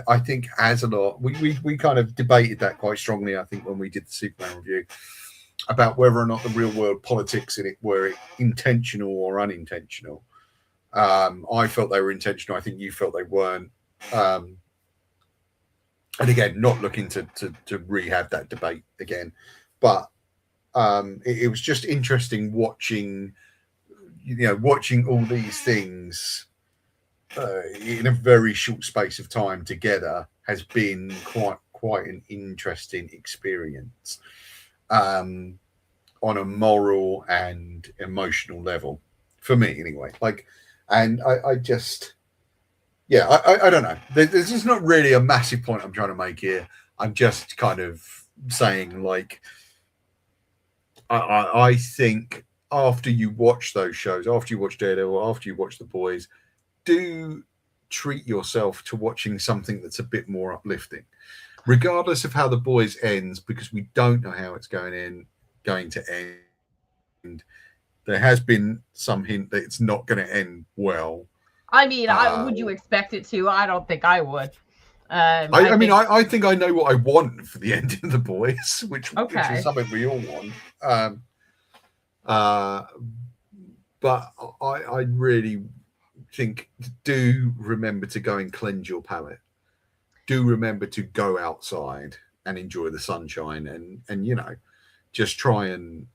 I think as a lot, we kind of debated that quite strongly, I think, when we did the Superman review, about whether or not the real world politics in it were intentional or unintentional. I felt they were intentional. I think you felt they weren't. And again, not looking to rehab that debate again, but it was just interesting watching all these things in a very short space of time together has been quite an interesting experience on a moral and emotional level for me, anyway. And I just, I don't know. There's just not really a massive point I'm trying to make here. I'm just kind of saying, I think after you watch those shows, after you watch Daredevil, after you watch The Boys, do treat yourself to watching something that's a bit more uplifting, regardless of how The Boys ends, because we don't know how it's going to end. There has been some hint that it's not going to end well. I mean, would you expect it to? I don't think I would. I think I know what I want for the ending of The Boys, which is something we all want. But I really think, do remember to go and cleanse your palate. Do remember to go outside and enjoy the sunshine, and just try and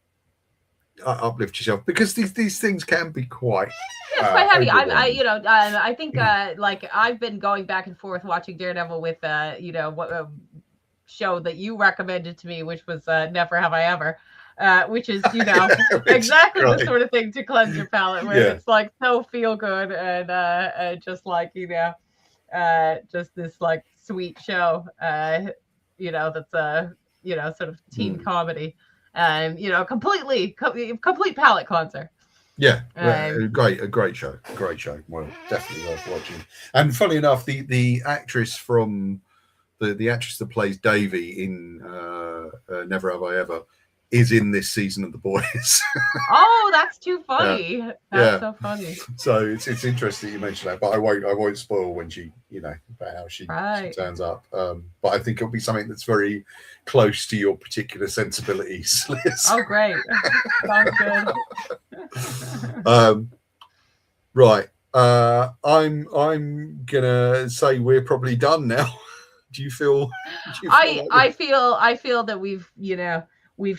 uplift yourself, because these things can be quite heavy. I think like I've been going back and forth watching Daredevil with what show that you recommended to me, which was Never Have I Ever, which is exactly the sort of thing to cleanse your palate, where it's like so feel good and just like just this like sweet show, that's sort of teen comedy. Complete palate cleanser. Yeah, a great show. Well, definitely worth watching. And funny enough, the actress from the actress that plays Davy in Never Have I Ever is in this season of The Boys. Oh, that's too funny. That's so funny. So it's interesting you mentioned that, but I won't spoil when she about how she turns up. But I think it'll be something that's very close to your particular sensibilities, Liz. Oh, great. Sounds good. Right. I'm gonna say we're probably done now. Do you feel? I feel that we've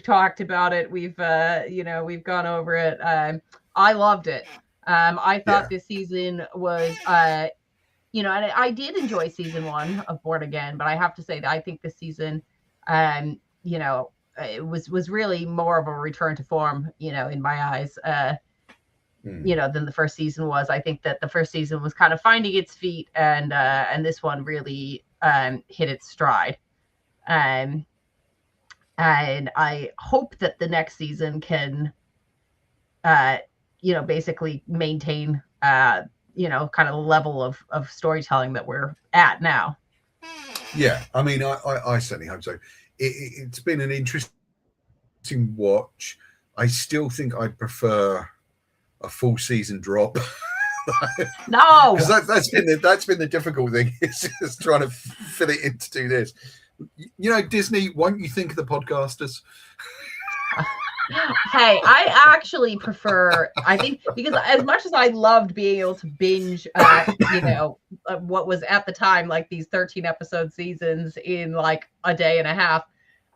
talked about it. We've gone over it. I loved it. I thought this season was and I did enjoy season 1 of Born Again, but I have to say that I think this season it was really more of a return to form, in my eyes, than the first season was. I think that the first season was kind of finding its feet, and this one really hit its stride. And I hope that the next season can, basically maintain, kind of the level of storytelling that we're at now. Yeah, I mean, I certainly hope so. It's been an interesting watch. I still think I'd prefer a full season drop. No, because that's been the difficult thing, is just trying to fit it in to do this. Disney, won't you think of the podcasters? Hey, I actually prefer, I think, because as much as I loved being able to binge, what was at the time like these 13 episode seasons in like a day and a half,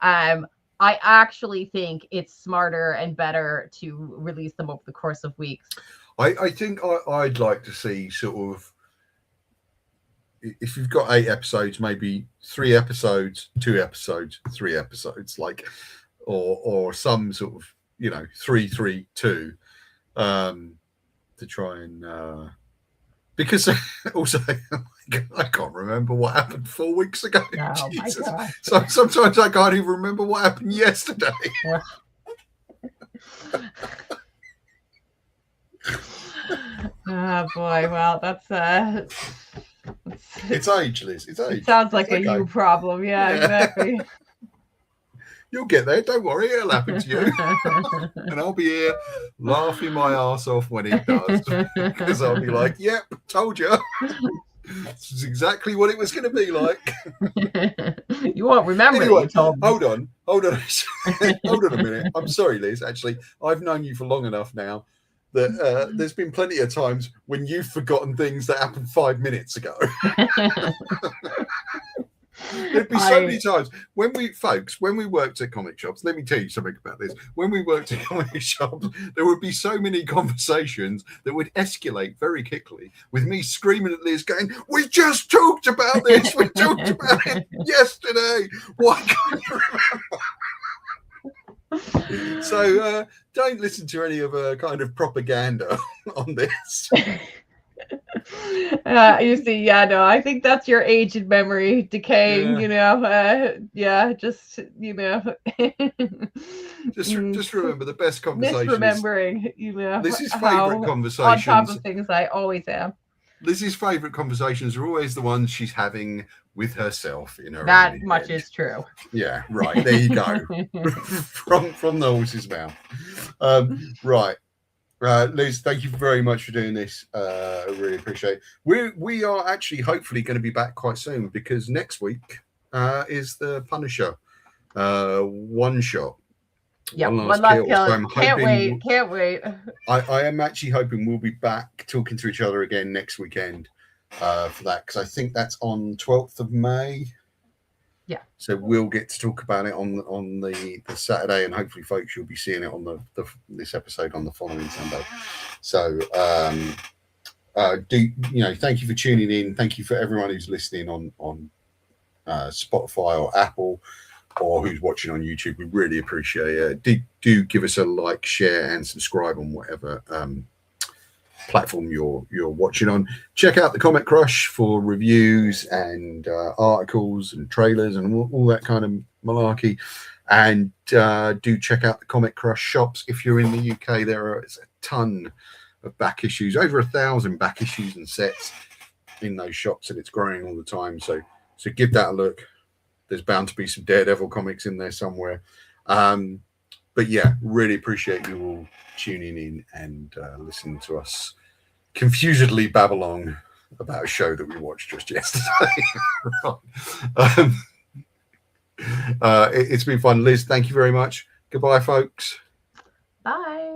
I actually think it's smarter and better to release them over the course of weeks. I think I'd like to see sort of, if you've got 8 episodes, maybe 3 episodes, 2 episodes, 3 episodes, like, or some sort of 3-3-2, to try and because also I can't remember what happened 4 weeks ago. Oh my God. So sometimes I can't even remember what happened yesterday. Oh boy, well that's it's age, Liz. It's age. It sounds like a you problem. Yeah, exactly. You'll get there. Don't worry. It'll happen to you. And I'll be here laughing my ass off when it does. Because I'll be like, yep, told you. This is exactly what it was going to be like. You won't remember. Anyway, you told me. Hold on. Hold on a minute. I'm sorry, Liz. Actually, I've known you for long enough now that there's been plenty of times when you've forgotten things that happened 5 minutes ago. There'd be so many times when we worked at comic shops. Let me tell you something about this. When we worked at comic shops, there would be so many conversations that would escalate very quickly, with me screaming at Liz, going, "We just talked about this. We talked about it yesterday. Why can't you remember?" So don't listen to any of her kind of propaganda on this. You see, yeah, no, I think that's your age and memory decaying, just, Just remember the best conversations. misremembering, Liz's favourite how on top conversations. of things I always am. Liz's favourite conversations are always the ones she's having with herself in her That own much head. is true. Yeah, right. There you go. from the horse's mouth. Right. Liz, thank you very much for doing this. I really appreciate it. We are actually hopefully going to be back quite soon, because next week is the Punisher one shot. Yeah, one last kill. So I'm can't hoping, wait. I am actually hoping we'll be back talking to each other again next weekend for that, because I think that's on 12th of May. Yeah. So we'll get to talk about it on the Saturday, and hopefully, folks, you'll be seeing it on this episode on the following Sunday. So, thank you for tuning in. Thank you for everyone who's listening on Spotify or Apple, or who's watching on YouTube. We really appreciate it. Do give us a like, share, and subscribe on whatever platform you're watching on. Check out the Comic Crush for reviews and articles and trailers and all that kind of malarkey. And do check out the Comic Crush shops if you're in the UK. There is a ton of back issues, over 1,000 back issues and sets in those shops, and it's growing all the time. So give that a look. There's bound to be some Daredevil comics in there somewhere. But yeah, really appreciate you all tuning in and listening to us confusedly babble on about a show that we watched just yesterday. It's been fun. Liz, thank you very much. Goodbye, folks. Bye.